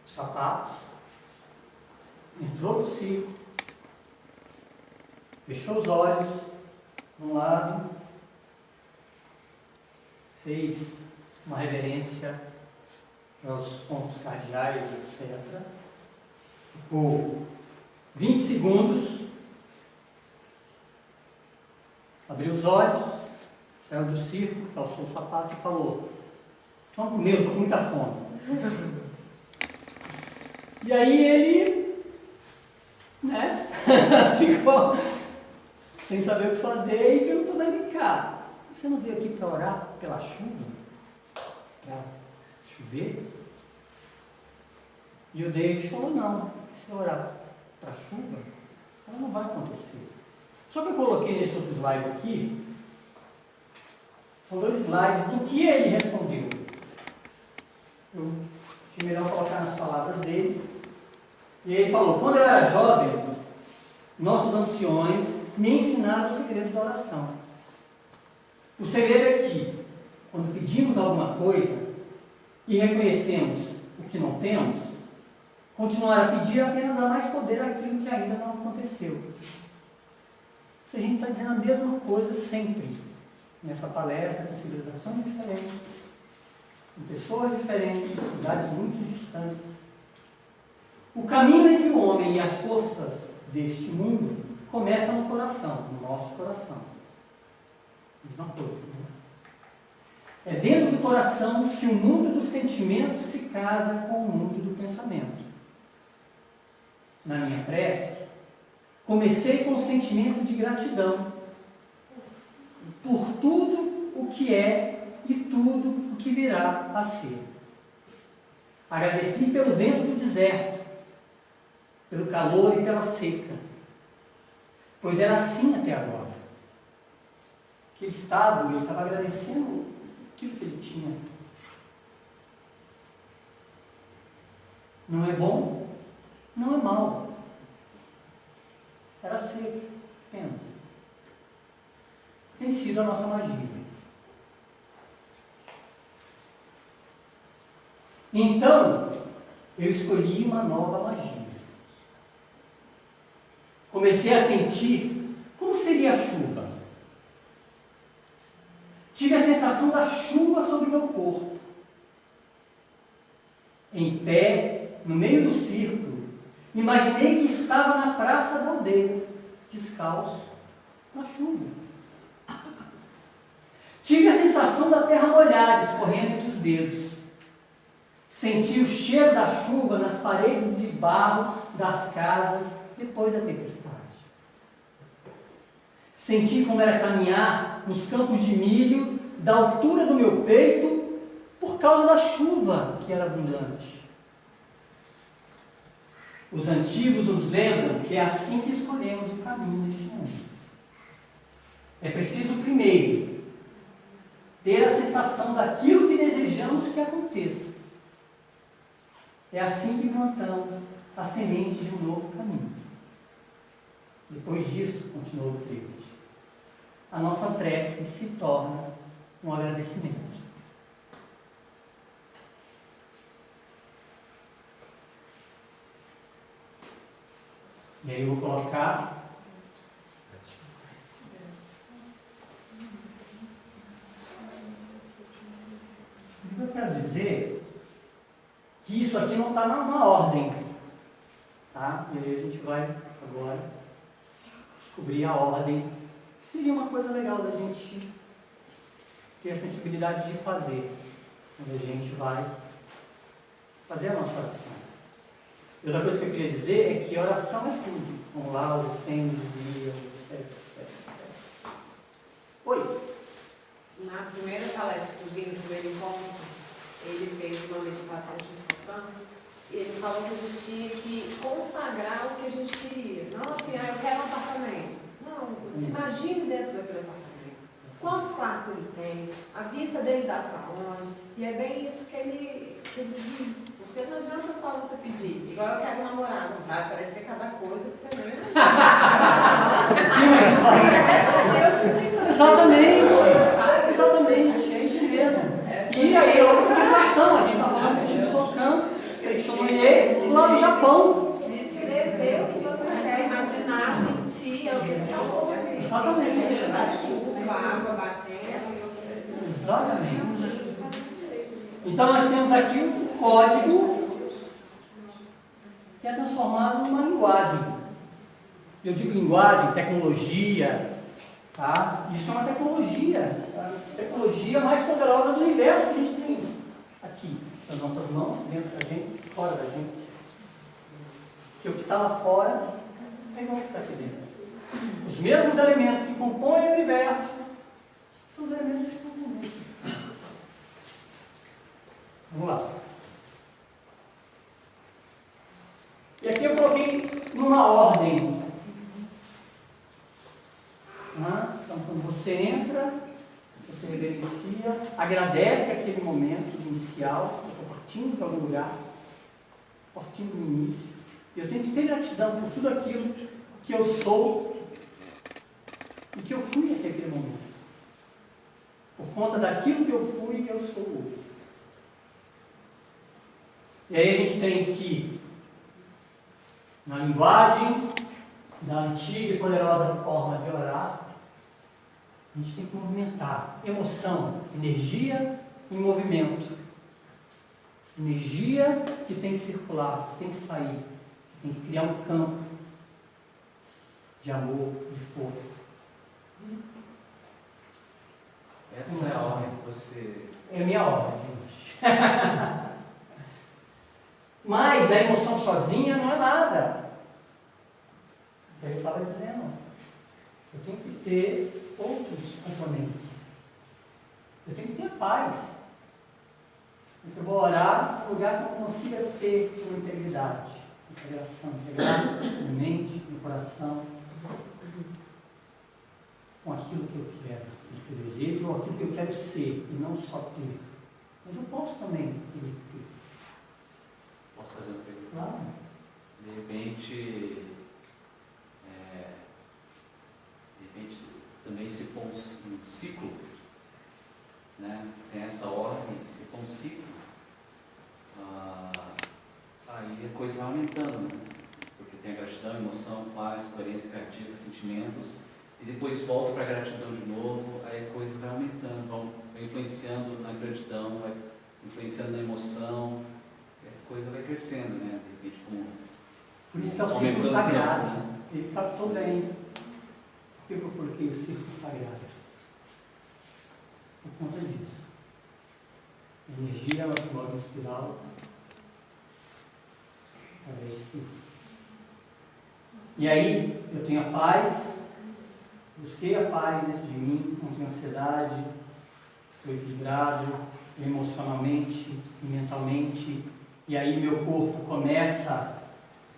os sapatos, entrou no circo, fechou os olhos de um lado, fez uma reverência aos pontos cardeais, etc. Ficou 20 segundos, abriu os olhos, saiu do circo, calçou os sapatos e falou: vamos comer, eu estou com muita fome. E aí ele, né, ficou sem saber o que fazer e perguntou: vai vem cá, você não veio aqui para orar pela chuva? Para chover? E o David falou: não, se eu orar para chuva, ela não vai acontecer. Só que eu coloquei nesse outro slide aqui, são 2 slides do que ele respondeu. Eu achei melhor colocar nas palavras dele. E ele falou: quando eu era jovem, nossos anciões me ensinaram o segredo da oração. O segredo é que, quando pedimos alguma coisa e reconhecemos o que não temos, continuar a pedir apenas dá mais poder àquilo que ainda não aconteceu. A gente está dizendo a mesma coisa sempre, nessa palestra, com civilizações diferentes, com pessoas diferentes, em lugares muito distantes. O caminho entre o homem e as forças deste mundo começa no coração, no nosso coração. Mesma coisa, né? É dentro do coração que o mundo do sentimento se casa com o mundo do pensamento. Na minha prece, comecei com o sentimento de gratidão por tudo o que é e tudo o que virá a ser. Agradeci pelo vento do deserto, pelo calor e pela seca, pois era assim até agora. Aquele estado, ele estava agradecendo aquilo que ele tinha. Não é bom, não é mal. Era seco, apenas. Tem sido a nossa magia. Então, eu escolhi uma nova magia. Comecei a sentir como seria a chuva. Tive a sensação da chuva sobre meu corpo. Em pé, no meio do círculo, imaginei que estava na praça da aldeia, descalço, na chuva. Tive a sensação da terra molhada escorrendo entre os dedos. Senti o cheiro da chuva nas paredes de barro das casas depois da tempestade. Senti como era caminhar nos campos de milho da altura do meu peito por causa da chuva que era abundante. Os antigos nos lembram que é assim que escolhemos o caminho deste mundo. É preciso primeiro ter a sensação daquilo que desejamos que aconteça. É assim que plantamos a semente de um novo caminho. Depois disso, continuou o David, a nossa prece se torna um agradecimento. E aí eu vou colocar o que eu quero dizer que isso aqui não está na ordem, tá? E aí a gente vai agora descobrir a ordem. Seria uma coisa legal da gente ter a sensibilidade de fazer, quando a gente vai fazer a nossa oração. E outra coisa que eu queria dizer é que oração é tudo. Vamos lá, os 100 dias, etc. Oi? Na primeira palestra que eu vi no primeiro encontro, ele fez uma meditação de Sokan e ele falou que a gente tinha que consagrar o que a gente queria. Não assim, eu quero um apartamento. Não, se imagine dentro daquele apartamento. Quantos quartos ele tem? A vista dele dá para onde? E é bem isso que ele diz. Porque não adianta só você pedir. Igual eu quero um namorado. Vai aparecer cada coisa que você nem Exatamente, é isso mesmo. E aí, outra exemplo, lá no Japão. Descrever o que você quer, imaginar, sentir, é o que ele falou. Exatamente. O cheiro da chuva, a água batendo. Exatamente. Então nós temos aqui um código que é transformado numa linguagem. Eu digo linguagem, tecnologia, tá? Isso é uma tecnologia, tá? A tecnologia mais poderosa do universo que a gente tem aqui, nas nossas mãos, dentro da gente, fora da gente. Porque o que está lá fora é igual ao que está aqui dentro. Os mesmos elementos que compõem o universo são os elementos que estão conosco. Vamos lá. E aqui eu coloquei numa ordem. Então, quando você entra, você reverencia, agradece aquele momento inicial, eu estou partindo de algum lugar, partindo do início. E eu tenho que ter gratidão por tudo aquilo que eu sou e que eu fui até aquele momento. Por conta daquilo que eu fui e eu sou hoje. E aí a gente tem que, na linguagem da antiga e poderosa forma de orar, a gente tem que movimentar. Emoção, energia em movimento. Energia que tem que circular, que tem que sair, que tem que criar um campo de amor, de força. Essa é a ordem que você... É a minha ordem. Mas a emoção sozinha não é nada. Ele estava dizendo, eu tenho que ter outros componentes. Eu tenho que ter paz. Eu vou orar no lugar que eu consiga ter uma integridade, integração, integrar minha mente, meu coração, com aquilo que eu quero, aquilo que eu desejo, ou aquilo que eu quero ser, e não só ter. Mas eu posso também querer ter. Posso fazer uma pergunta? Claro. De repente também se for um ciclo, né? Tem essa ordem, se for um ciclo, aí a coisa vai aumentando, né? Porque tem a gratidão, emoção, paz, coerência cardíaca, sentimentos, e depois volta para a gratidão de novo, aí a coisa vai aumentando, vai influenciando na gratidão, vai influenciando na emoção, a coisa vai crescendo, né? De repente, como Por isso que é o aumentando círculo sagrado. o campo, né? Ele captou bem. Por que eu coloquei o círculo sagrado? Por conta disso. A energia, ela se move em espiral através de círculo. E aí, eu tenho a paz, busquei a paz dentro de mim, não tenho ansiedade, estou equilibrado emocionalmente e mentalmente, e aí meu corpo começa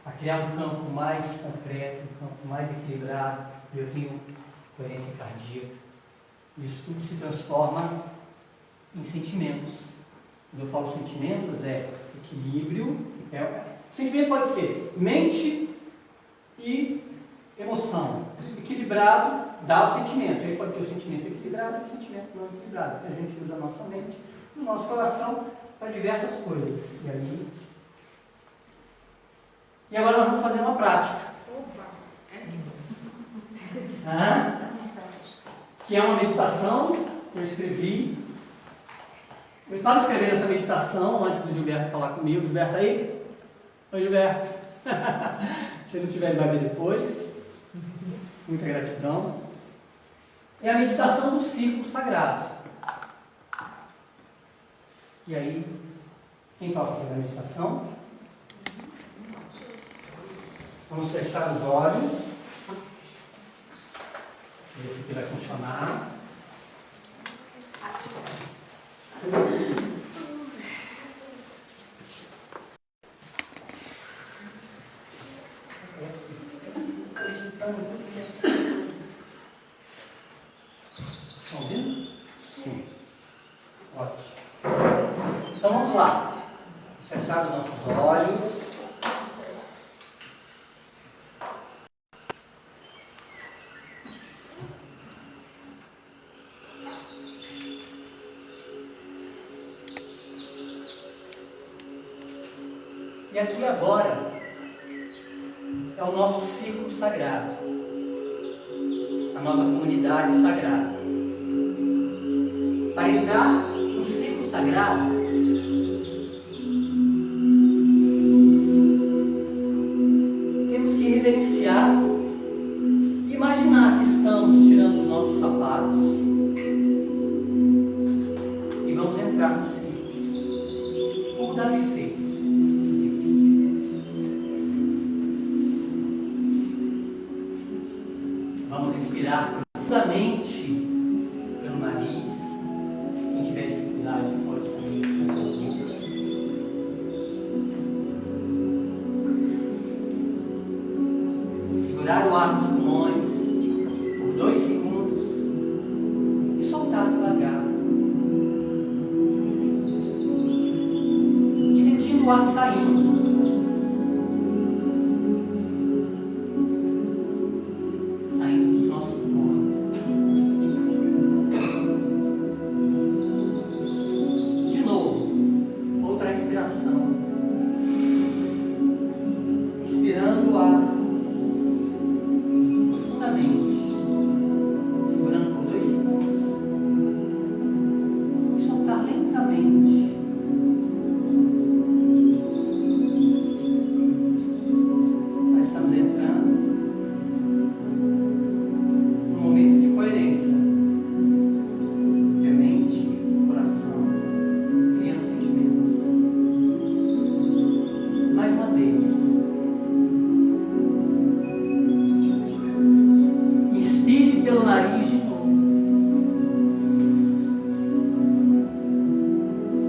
a criar um campo mais concreto, um campo mais equilibrado, e eu tenho coerência cardíaca. Isso tudo se transforma em sentimentos. Quando eu falo sentimentos, é equilíbrio. Sentimento pode ser mente e emoção. Equilibrado dá o sentimento. Ele pode ter o sentimento equilibrado e o sentimento não equilibrado. Porque a gente usa a nossa mente, o nosso coração, para diversas coisas. E agora nós vamos fazer uma prática. Que é uma meditação que eu escrevi. Eu estava escrevendo essa meditação antes do Gilberto falar comigo. Gilberto aí? Oi, Gilberto. Se não tiver, ele vai ver depois. Muita gratidão. É a meditação do círculo sagrado. E aí, quem toca fazer a meditação? Vamos fechar os olhos. Esse aqui vai funcionar. Estão ouvindo? Sim. Ótimo. Então vamos lá. Fechar os nossos olhos. E aqui e agora é o nosso círculo sagrado, a nossa comunidade sagrada. Para entrar no círculo sagrado, temos que reverenciar, imaginar que estamos tirando os nossos sapatos e vamos entrar no círculo, como Davi fez. Vamos inspirar profundamente pelo nariz. Quem tiver dificuldade pode também fazer a boca. Segurar o ar nos pulmões por 2 segundos e soltar devagar. E sentindo o ar saindo. Inspirando o ar profundamente, segurando por 2 segundos e soltar lentamente. Nós estamos entrando num momento de coerência entre a mente, o coração e os sentimentos. Mais uma vez. Inspire pelo nariz de novo.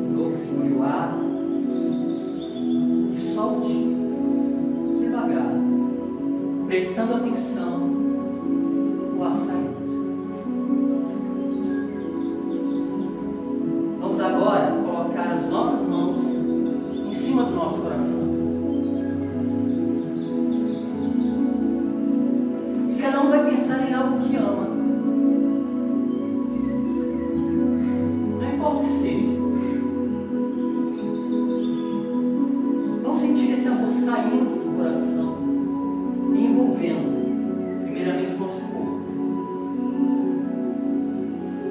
De novo, segure o ar e solte devagar, prestando atenção no ar saindo. Vamos agora colocar as nossas mãos em cima do nosso coração. Cada um vai pensar em algo que ama. Não importa o que seja. Vamos sentir esse amor saindo do coração e envolvendo, primeiramente, o nosso corpo,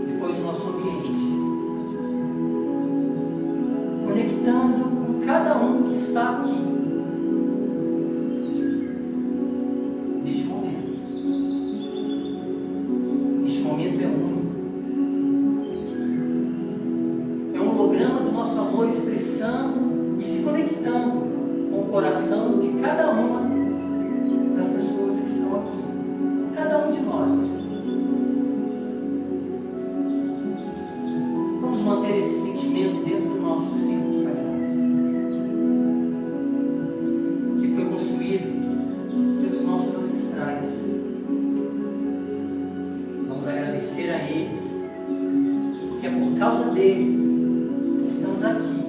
depois o nosso ambiente, conectando com cada um que está aqui. Neste momento. Este momento é único. É um holograma do nosso amor expressando e se conectando com o coração de cada uma das pessoas que estão aqui. Cada um de nós. Vamos manter esse sentimento dentro do nosso círculo sagrado, que foi construído pelos nossos ancestrais. Vamos agradecer a eles, porque é por causa deles que estamos aqui,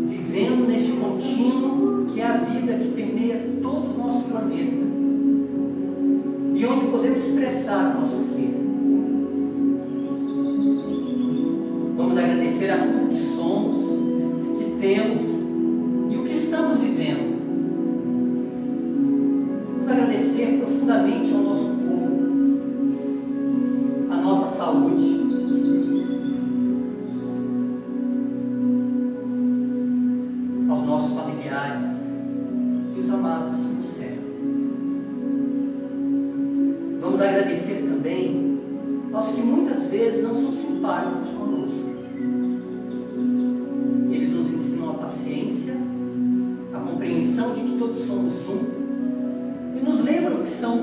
vivendo neste contínuo que é a vida que permeia todo o nosso planeta e onde podemos expressar nosso ser. Vamos agradecer a tudo que somos, que temos e o que estamos vivendo. Vamos agradecer profundamente ao nosso povo, a nossa saúde, aos nossos familiares e os amados que nos cercam. Vamos agradecer também aos que muitas vezes não são simpáticos conosco. Eles nos ensinam a paciência, a compreensão de que todos somos um e nos lembram que são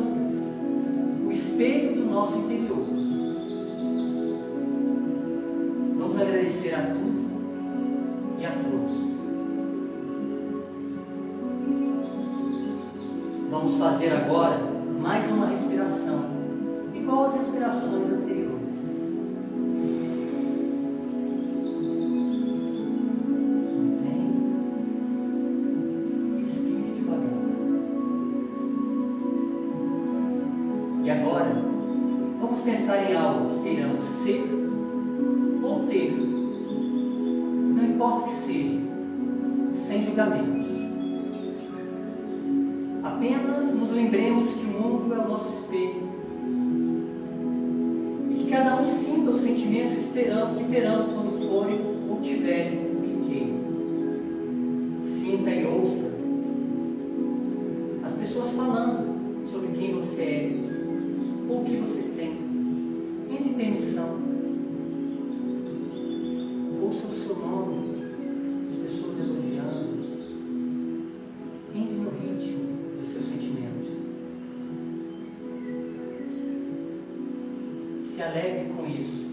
o espelho do nosso interior. Vamos agradecer a tudo e a todos. Vamos fazer agora mais uma respiração, igual às respirações anteriores. Mantém. Expire devagar. E agora, vamos pensar em algo que queiramos ser ou ter. Não importa o que seja. sem julgamentos. Apenas nos lembremos que o mundo é o nosso espelho e que cada um sinta os sentimentos que terão quando forem ou tiverem o que queiram. Sinta e ouça as pessoas falando sobre quem você é ou o que você tem. Entre em permissão. Ouça o seu nome, as pessoas elogiando. Entre no ritmo dos seus sentimentos. Se alegre com isso.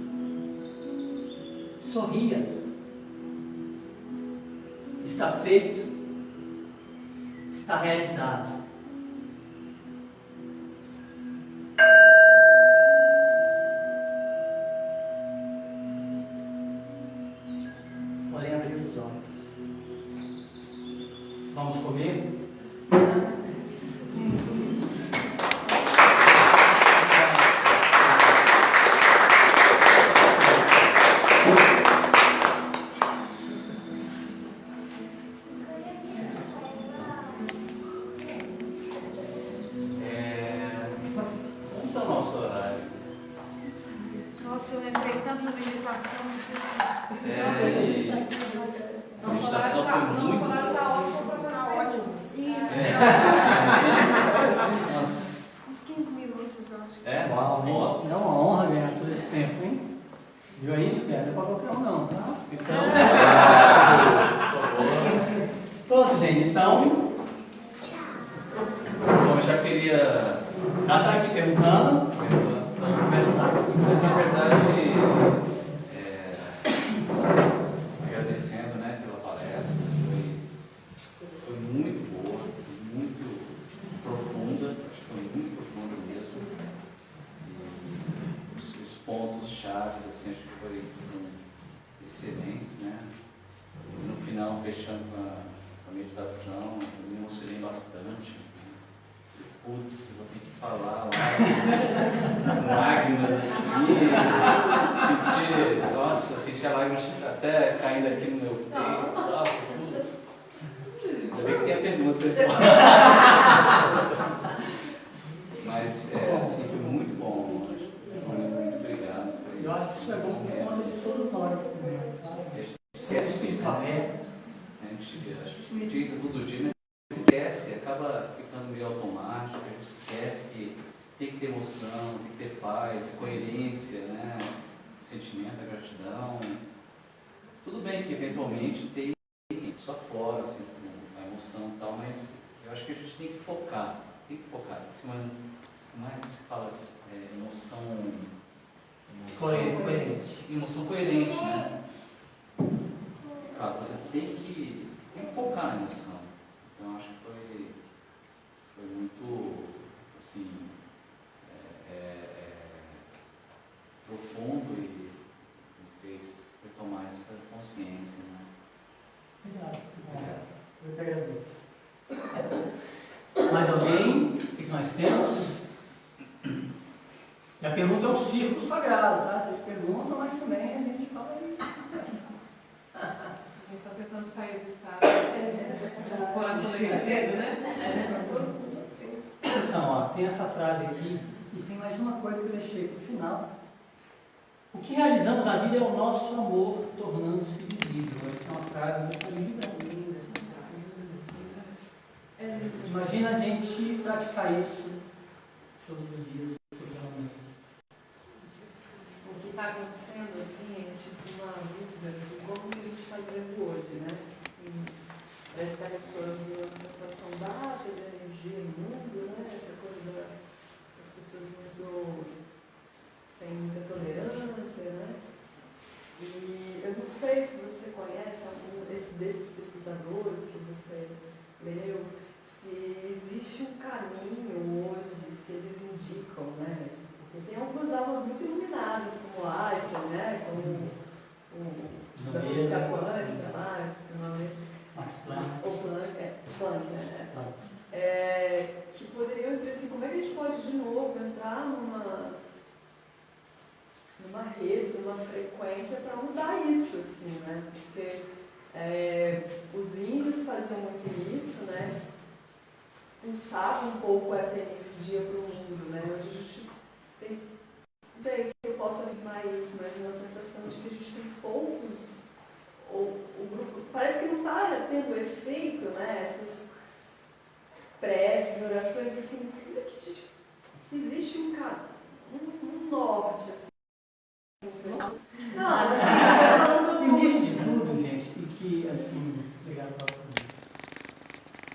Sorria. Está feito. Está realizado. Podem abrir os olhos. Vamos comer? Vamos ao nosso horário. Nossa, eu entrei tanto na meditação, esqueci. E a meditação foi Nosso muito. horário tá ótimo para fazer ótimo. Isso, Nossa. uns 15 minutos, eu acho. É? Uau, Ó. é uma honra ganhar todo esse tempo, hein? Viu aí, Gilberto? Não é para qualquer um, não, tá? Então, Todos, gente, então. bom, eu já queria Já está aqui perguntando. começar. Vamos conversar. Mas na verdade, agradecendo, né, pela palestra, foi muito boa, muito profunda, acho que foi muito profunda mesmo. E os pontos chaves, assim, acho que foram excelentes, né? E no final, fechando com a meditação, eu me emocionei bastante. Putz, vou ter que falar lá, lágrimas assim, senti a lágrima até caindo aqui no meu peito, tudo. Ainda bem que tem a pergunta, vocês Mas, assim, foi muito bom, muito obrigado. Eu acho que isso é bom por conta de todos nós também, sabe? Esquece, né? A gente medita todo dia, mas esquece, acaba ficando meio automático, a gente esquece que tem que ter emoção, tem que ter paz, coerência, né? O sentimento, a gratidão. Tudo bem que eventualmente tem só flora, assim, a emoção e tal, mas eu acho que a gente tem que focar. Como é que se fala emoção Coerente. Emoção coerente, né? Claro, você tem que focar na emoção. Então, acho que foi muito, assim, profundo e me fez retomar essa consciência, né? Obrigado. Eu que agradeço. Mais alguém? O que nós temos? E a pergunta é um círculo sagrado, tá? Vocês perguntam, mas também a gente fala aí. A gente está tentando sair do estado do coração derretido, né? Então, ó, tem essa frase aqui e tem mais uma coisa que eu deixei para o final. O que realizamos na vida é o nosso amor tornando-se visível. Essa é uma frase muito linda, linda. Imagina a gente praticar isso todos os dias. O que está acontecendo, assim, é tipo uma dúvida de como a gente está vivendo hoje, né? Assim, parece que está ressoando uma sensação baixa de energia no mundo, né? Essa coisa das pessoas sem muita tolerância, né? E eu não sei se você conhece algum desses pesquisadores que você leu, se existe um caminho hoje, se eles indicam, né? Porque tem algumas almas muito iluminadas, como Einstein, né? Como o da física quântica, lá, esqueci o nome. Max Planck. Planck, né? Que poderiam dizer assim, como é que a gente pode de novo entrar numa rede, numa frequência para mudar isso, assim, né? Porque os índios faziam muito isso, né? Expulsava um pouco essa energia para o mundo, né? Hoje a gente tem, não sei se eu posso afirmar isso, mas uma sensação de que a gente tem poucos, ou o grupo, parece que não está tendo efeito, né? Essas preces, orações, assim, como é que a gente, se existe um norte, assim, O início de tudo, gente, e que, assim, obrigado pela pergunta.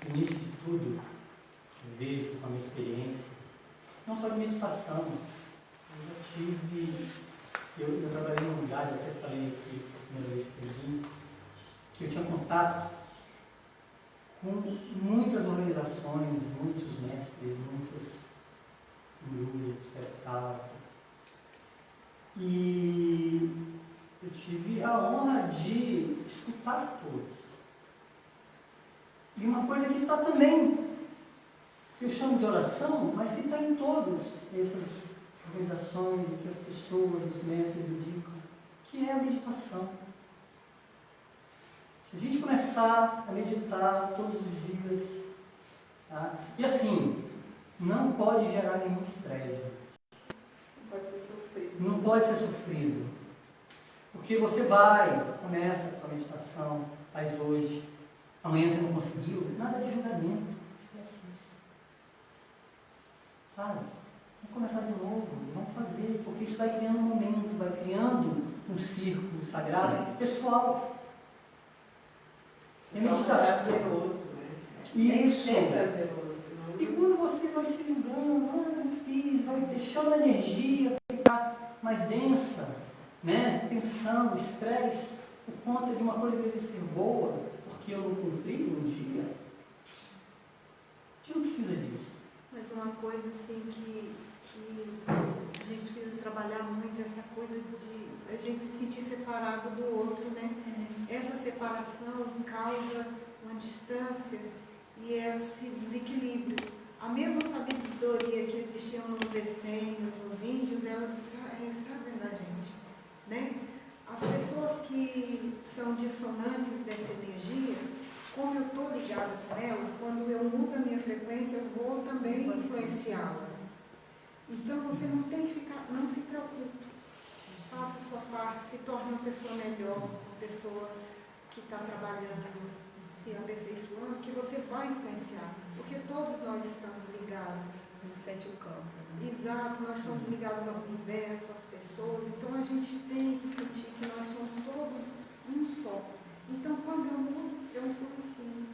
O início de tudo, eu vejo com a minha experiência, não só de meditação, eu trabalhei num lugar, eu até falei aqui, a primeira vez que eu vim, que eu tinha contato com muitas organizações, muitos mestres, muitos gurus, etc. Tal. E eu tive a honra de escutar todos. E uma coisa que está também, que eu chamo de oração, mas que está em todas essas organizações, que as pessoas, os mestres indicam, que é a meditação. Se a gente começar a meditar todos os dias, tá? E assim, não pode gerar nenhum estresse. não pode ser sofrido. Não pode ser sofrido. Porque você começa com a meditação, faz hoje, amanhã você não conseguiu, nada de julgamento. Esquece isso. Sabe? Vamos começar de novo, vamos fazer, porque isso vai criando um momento, vai criando um círculo sagrado pessoal. É meditação. Prazeroso, né? Isso. Tem que ser prazeroso. E quando você vai se ligando, não fiz, vai deixando a energia ficar mais densa, né? Tensão, estresse, por conta de uma coisa que deve ser boa, porque eu não cumpri um dia. A gente não precisa disso. Mas uma coisa assim que a gente precisa trabalhar muito, essa coisa de a gente se sentir separado do outro, né? Essa separação causa uma distância e esse desequilíbrio. A mesma sabedoria que existia nos essênios, nos índios, elas está dentro da gente, né? As pessoas que são dissonantes dessa energia, como eu estou ligada com ela, quando eu mudo a minha frequência, eu vou também influenciá-la. Então você não tem que ficar, não se preocupe. Faça a sua parte, se torne uma pessoa melhor, uma pessoa que está trabalhando, se aperfeiçoando, que você vai influenciar. Porque todos nós estamos ligados. Sente o campo. Né? Exato, nós somos ligados ao universo, às pessoas, então a gente tem que sentir que nós somos todos um só. Então quando eu mudo, eu influencio.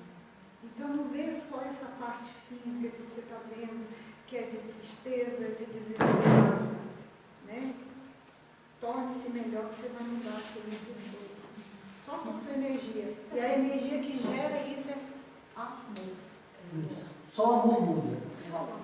Então não vê só essa parte física que você está vendo, que é de tristeza, de desesperança, né? Torne-se melhor que você vai mudar aquilo em você. Só com a sua energia. E a energia que gera isso é amor. Só o amor muda. Só amor.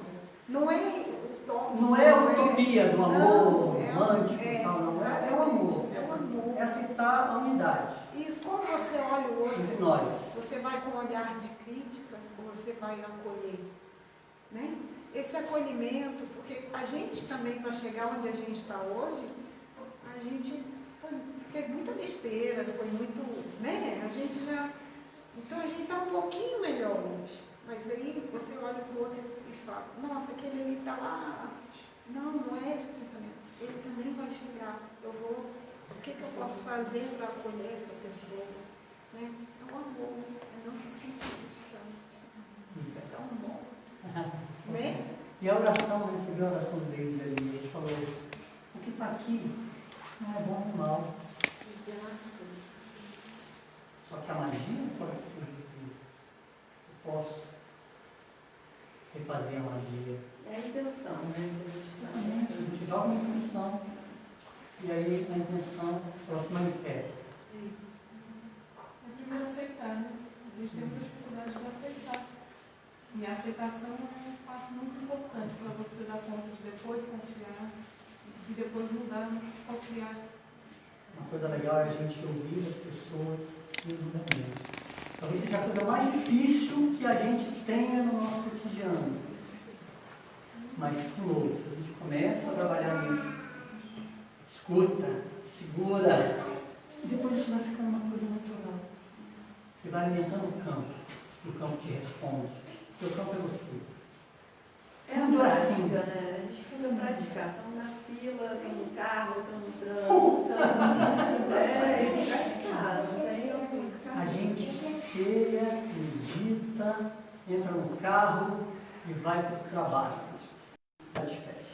Não é utópico. Não é a utopia do amor não, romântico e tal, não. É o amor. É o amor. É aceitar a unidade Isso, quando você olha o outro, entre nós. você vai com um olhar de crítica ou você vai acolher, né? Esse acolhimento, porque a gente também, para chegar onde a gente está hoje, a gente fez muita besteira, foi muito, né? A gente já, então a gente está um pouquinho melhor hoje, mas aí você olha para o outro e fala, nossa, aquele ali está lá, não é esse o pensamento, ele também vai chegar, o que eu posso fazer para acolher essa pessoa, né? É o amor, é não se sentir distante, isso é tão bom, né? E a oração, eu recebi a oração do David ali, ele falou, o que está aqui não é bom nem mal. Exato. Só que a magia pode ser revivida. Eu posso refazer a magia. É a intenção, né? Exatamente, a gente joga uma intenção e aí a intenção ela se manifesta. É primeiro aceitar, né? A gente tem muita dificuldade de aceitar. E a aceitação é um passo muito importante para você dar conta de depois confiar e depois mudar, confiar. Uma coisa legal é a gente ouvir as pessoas genuinamente. Talvez seja a coisa mais difícil que a gente tenha no nosso cotidiano. Mas, de novo, se a gente começa a trabalhar nisso, escuta, segura, e depois isso vai ficando uma coisa natural. Você vai alimentando o campo. E o campo te responde. Seu campo é você. É a prática, né? A gente precisa praticar. Estamos na fila, estamos no carro, estamos no trânsito. É praticar. Não tem muito A gente chega, acredita, entra no carro e vai para o trabalho. Está de férias.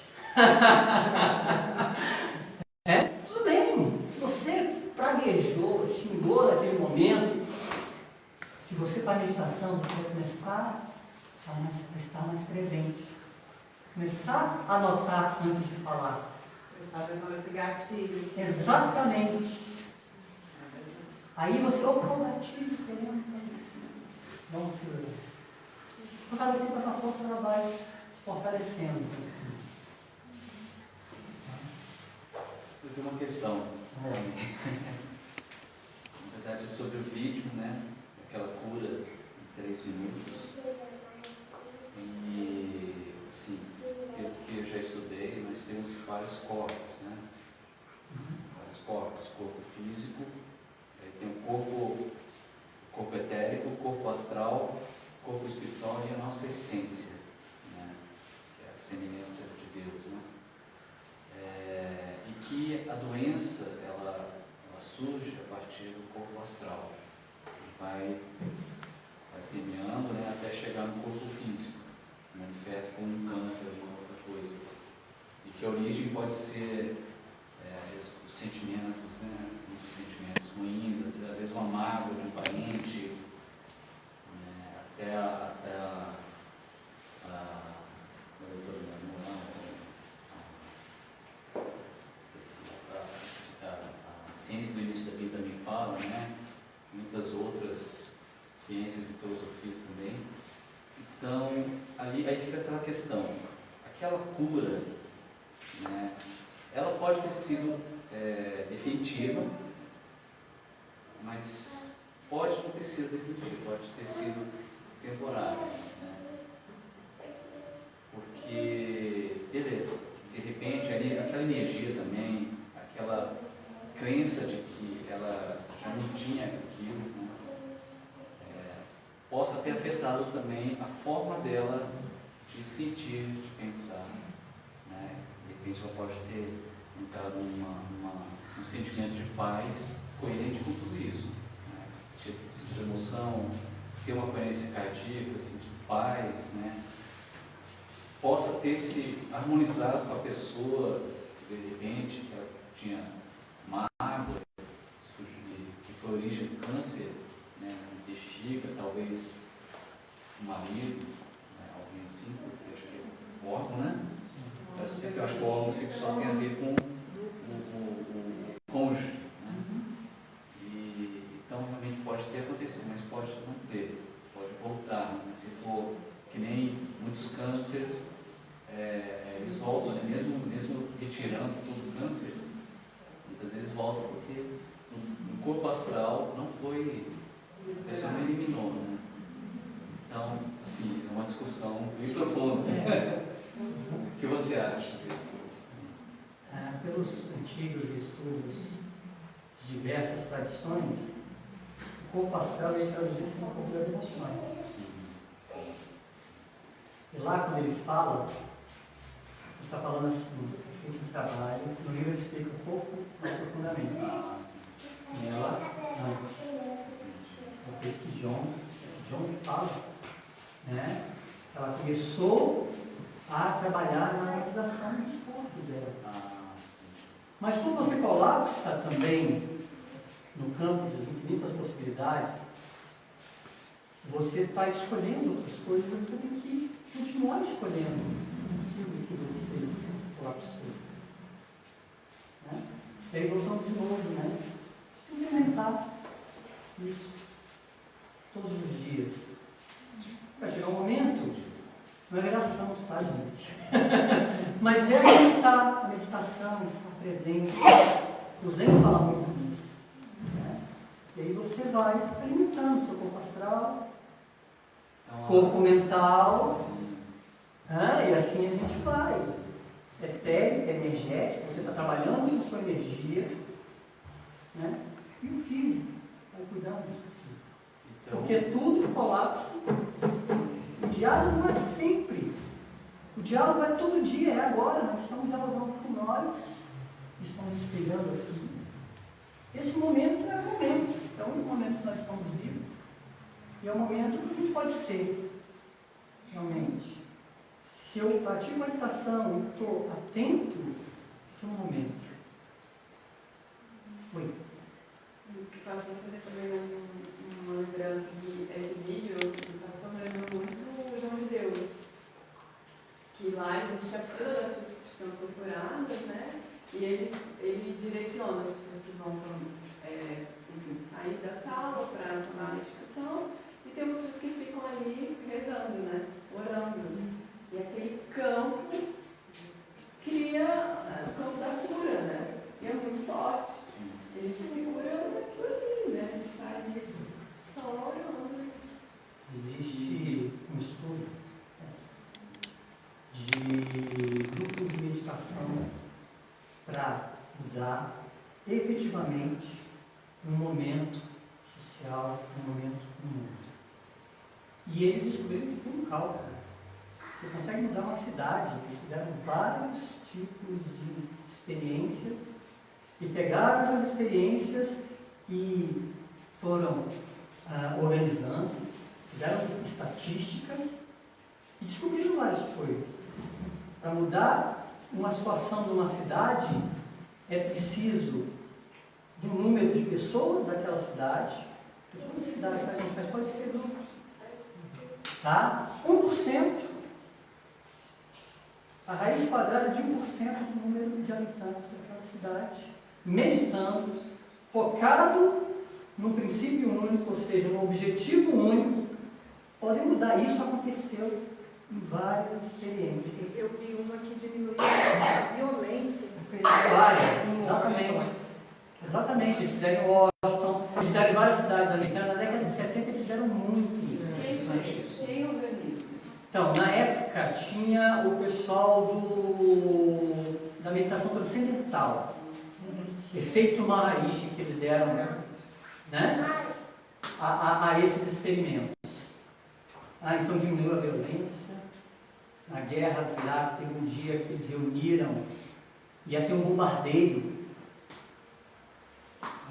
Tudo bem. Se você praguejou, xingou naquele momento, se você faz meditação, você vai começar a estar mais presente. Começar a anotar antes de falar. Prestar atenção nesse gatilho. Exatamente. Aí você, opa, o gatilho, querendo. Vamos segurar. Por cada tempo essa força ela vai fortalecendo. Eu tenho uma questão. Na verdade é sobre o vídeo, né? Aquela cura em 3 minutos. E assim, pelo que eu já estudei, nós temos vários corpos, né? Vários corpos, corpo físico, aí tem o corpo etérico, o corpo astral, o corpo espiritual e a nossa essência, né? Que é a semelhança de Deus, né? E que a doença ela surge a partir do corpo astral, vai permeando, né, até chegar no corpo físico, que manifesta como um câncer ou uma outra coisa, e que a origem pode ser os sentimentos, né, muitos sentimentos ruins, às vezes uma mágoa de um parente, até a ciência do início da vida me fala, né? Muitas outras ciências e filosofias também. Então, aí fica aquela questão, aquela cura, né? Ela pode ter sido definitiva, mas pode não ter sido definitiva, pode ter sido temporária, né? Porque, beleza, de repente, ali, aquela energia também, aquela crença de que ela já não tinha aquilo, né? Possa ter afetado também a forma dela de sentir, de pensar, né? De repente ela pode ter entrado num sentimento de paz coerente com tudo isso, né? De emoção, ter uma coerência cardíaca, sentir paz, né? Possa ter se harmonizado com a pessoa, de repente, que ela tinha mágoa, que foi a origem do câncer, né, de bexiga, talvez o marido, né, alguém assim, porque acho que é o órgão, né? Eu acho que o órgão sexual tem a ver com o cônjuge, né? E, então, realmente pode ter acontecido, mas pode não ter, pode voltar, né? Se for que nem muitos cânceres, eles voltam, né? mesmo retirando todo o câncer, muitas vezes voltam porque no corpo astral não foi, a pessoa não eliminou, né? Então, assim, é uma discussão muito profunda. O que você acha disso? Pelos antigos estudos de diversas tradições, o corpo astral é traduzido como o corpo das emoções. Sim. E lá, quando ele fala, ele está falando assim, feito um trabalho, no livro ele explica o corpo mais profundamente. E ela, antes, ela fez que John que fala, né? Ela começou a trabalhar na harmonização dos corpos dela. Mas quando você colapsa também no campo das infinitas possibilidades, você está escolhendo outras coisas, você tem que continuar escolhendo aquilo que você colapsou. Né? E aí voltamos de novo, né? Experimentar isso todos os dias. Vai chegar um momento, não é negação, tá, gente? Mas é meditar, a meditação, estar presente. O Zen fala muito nisso. Né? E aí você vai alimentando seu corpo astral, corpo mental, e assim a gente vai. Etérico, energético, você está trabalhando com sua energia, né? E o físico, vai cuidar disso. Porque tudo colapsa. O diálogo não é sempre. O diálogo é todo dia, é agora. Nós estamos dialogando com nós, estamos espelhando aqui. Esse momento é o momento. É o único momento que nós estamos vivos. E é o momento que a gente pode ser, realmente. Se eu pratico meditação e estou atento, estou no momento. Oi. Só queria fazer também mais uma lembrança que esse vídeo me passou me lembrou muito o João de Deus. Que lá existe a fila das pessoas que precisam ser curadas, né? E ele direciona as pessoas que vão enfim, sair da sala para tomar a medicação. E tem pessoas que ficam ali rezando, né? Orando. E aquele campo cria o campo da cura, né? E é muito forte. A gente se curando por ali, né? A gente está ali só orando. Existe um estudo de grupos de meditação para mudar efetivamente um momento social, um momento no mundo. E eles descobriram que tem um cálculo. Você consegue mudar uma cidade. Eles fizeram vários tipos de experiências e pegaram essas experiências e foram organizando, fizeram estatísticas e descobriram várias coisas. Para mudar uma situação de uma cidade, é preciso do número de pessoas daquela cidade, toda cidade para a gente, mas pode ser grupos, tá? 1%, a raiz quadrada de 1% do número de habitantes daquela cidade, meditando, focado num princípio único, ou seja, num objetivo único, pode mudar. Isso aconteceu em várias experiências. Eu vi uma que diminuiu a violência. Exatamente. Exatamente. Eles fizeram em Washington, eles fizeram em várias cidades americanas. Na década de 70 eles fizeram muito. Quem organiza? Então, na época, tinha o pessoal da meditação transcendental. Efeito Maharishi que eles deram, né? A esses experimentos. Então diminuiu a violência. Na guerra do Iraque, teve um dia que eles reuniram, ia ter um bombardeio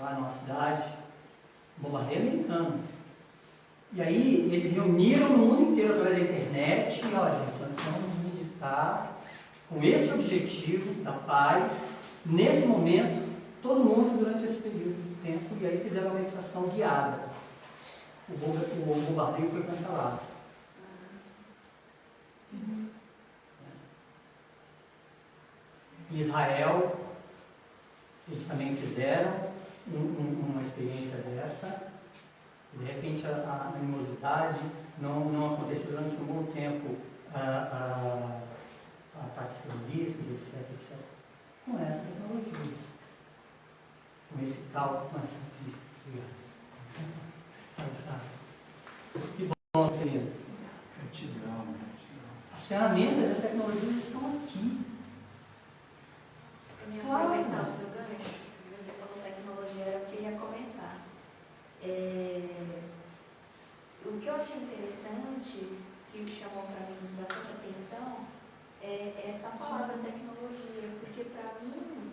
lá numa cidade, um bombardeio americano. E aí eles reuniram no mundo inteiro através da internet, e ó, gente, nós vamos meditar com esse objetivo da paz, nesse momento, todo mundo durante esse período de tempo, e aí fizeram uma meditação guiada. O bombardeio foi cancelado. Em Israel, eles também fizeram uma experiência dessa. De repente, a animosidade não aconteceu durante um bom tempo, ataques terroristas, etc. Com essa tecnologia, com esse cálculo, com essa que bom, querido. Gratidão. As ferramentas, as tecnologias estão aqui. Claro. Aproveitar o seu gancho, você falou tecnologia, eu queria comentar. O que eu achei interessante, que chamou para mim bastante atenção, é essa palavra tecnologia, porque para mim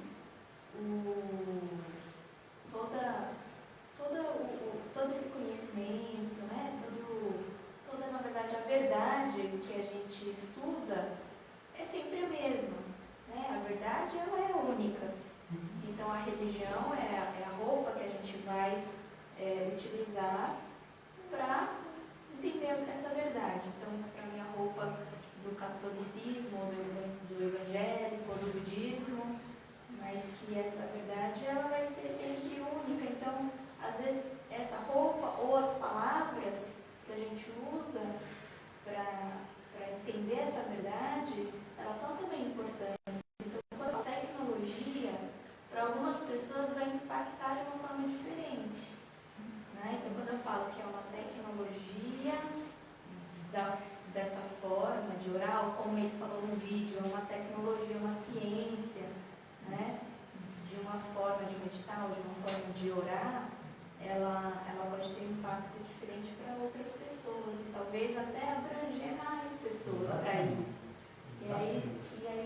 todo esse conhecimento, né, toda na verdade a verdade que a gente estuda é sempre a mesma, né? A verdade ela é única. Então a religião é a roupa que a gente vai utilizar para entender essa verdade. Então isso para mim é a roupa do catolicismo, do evangélico, do budismo, mas que essa verdade ela vai ser sempre única. Então, às vezes, essa roupa ou as palavras que a gente usa para entender essa verdade, elas são também importantes. Então, quando a tecnologia, para algumas pessoas, vai impactar de uma forma diferente. Né? Então, quando eu falo que é uma tecnologia dessa forma de orar, como ele falou no vídeo, é uma tecnologia, uma ciência, né? De uma forma de meditar ou de uma forma de orar, ela pode ter um impacto diferente para outras pessoas e talvez até abranger mais pessoas para isso. E aí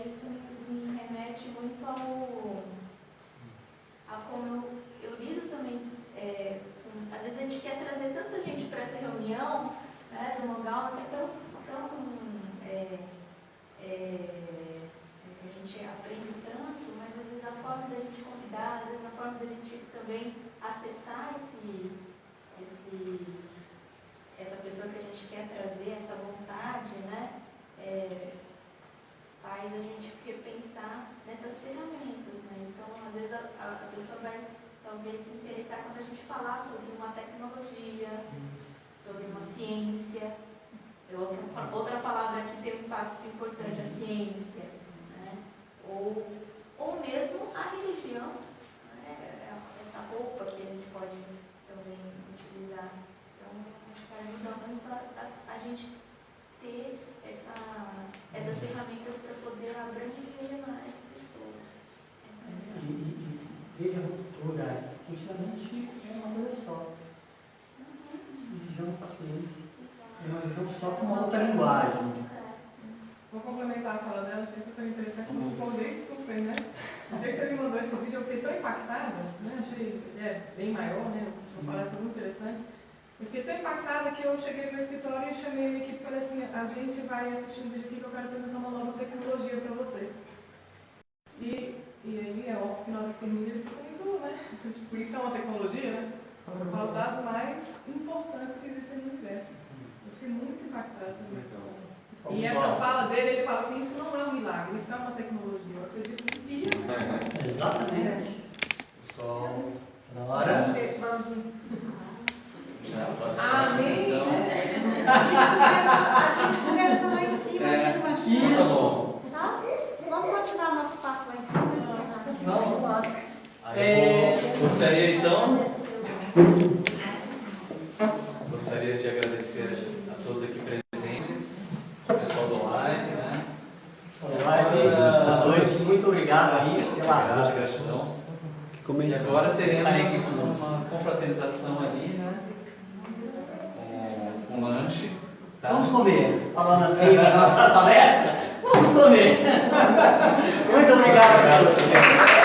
isso me remete muito a como eu lido também. Às vezes a gente quer trazer tanta gente para essa reunião, né, do Mogalma, que é tão a gente aprende tanto, mas às vezes a forma da gente convidar, às vezes a forma da gente também acessar essa pessoa que a gente quer trazer, essa vontade, né, faz a gente repensar nessas ferramentas, né? Então, às vezes a pessoa vai talvez se interessar quando a gente falar sobre uma tecnologia, sobre uma ciência. Outra palavra que tem um impacto importante, a ciência, né? Ou mesmo a religião, né? Essa roupa que a gente pode também utilizar. Então, acho que ajuda muito a gente ter essas ferramentas para poder abranger mais pessoas. E veja a ruptura. Antigamente era uma coisa só. Religião, paciência. É uma visão só com uma outra linguagem. Vou complementar a fala dela, achei super interessante, eu concordei super, né? No dia que você me mandou esse vídeo, eu fiquei tão impactada, né? Achei bem maior, né? Uma palestra muito interessante. Eu fiquei tão impactada que eu cheguei no meu escritório e chamei a minha equipe e falei assim, a gente vai assistir um vídeo aqui que eu quero apresentar uma nova tecnologia para vocês. E aí é óbvio que na hora que termina eles ficam muito, né? Tipo, isso é uma tecnologia, né? Eu falo das mais importantes que existem no universo. Eu fiquei muito impactada também. E essa fala dele, ele fala assim, isso não é um milagre, isso é uma tecnologia. Eu acredito que via. Exatamente. Pessoal, Na hora. Amém. A gente começa lá em cima, a gente vai Isso. Tá? Vamos continuar nosso papo lá em cima. Vamos lá. Gostaria de agradecer a todos aqui presentes, o pessoal do live, né? Muito obrigado aí pela Gratidão. E agora teremos uma confraternização ali, né? Com lanche. Tá? Vamos comer. Falando assim da nossa palestra, vamos comer. Muito obrigado, garoto.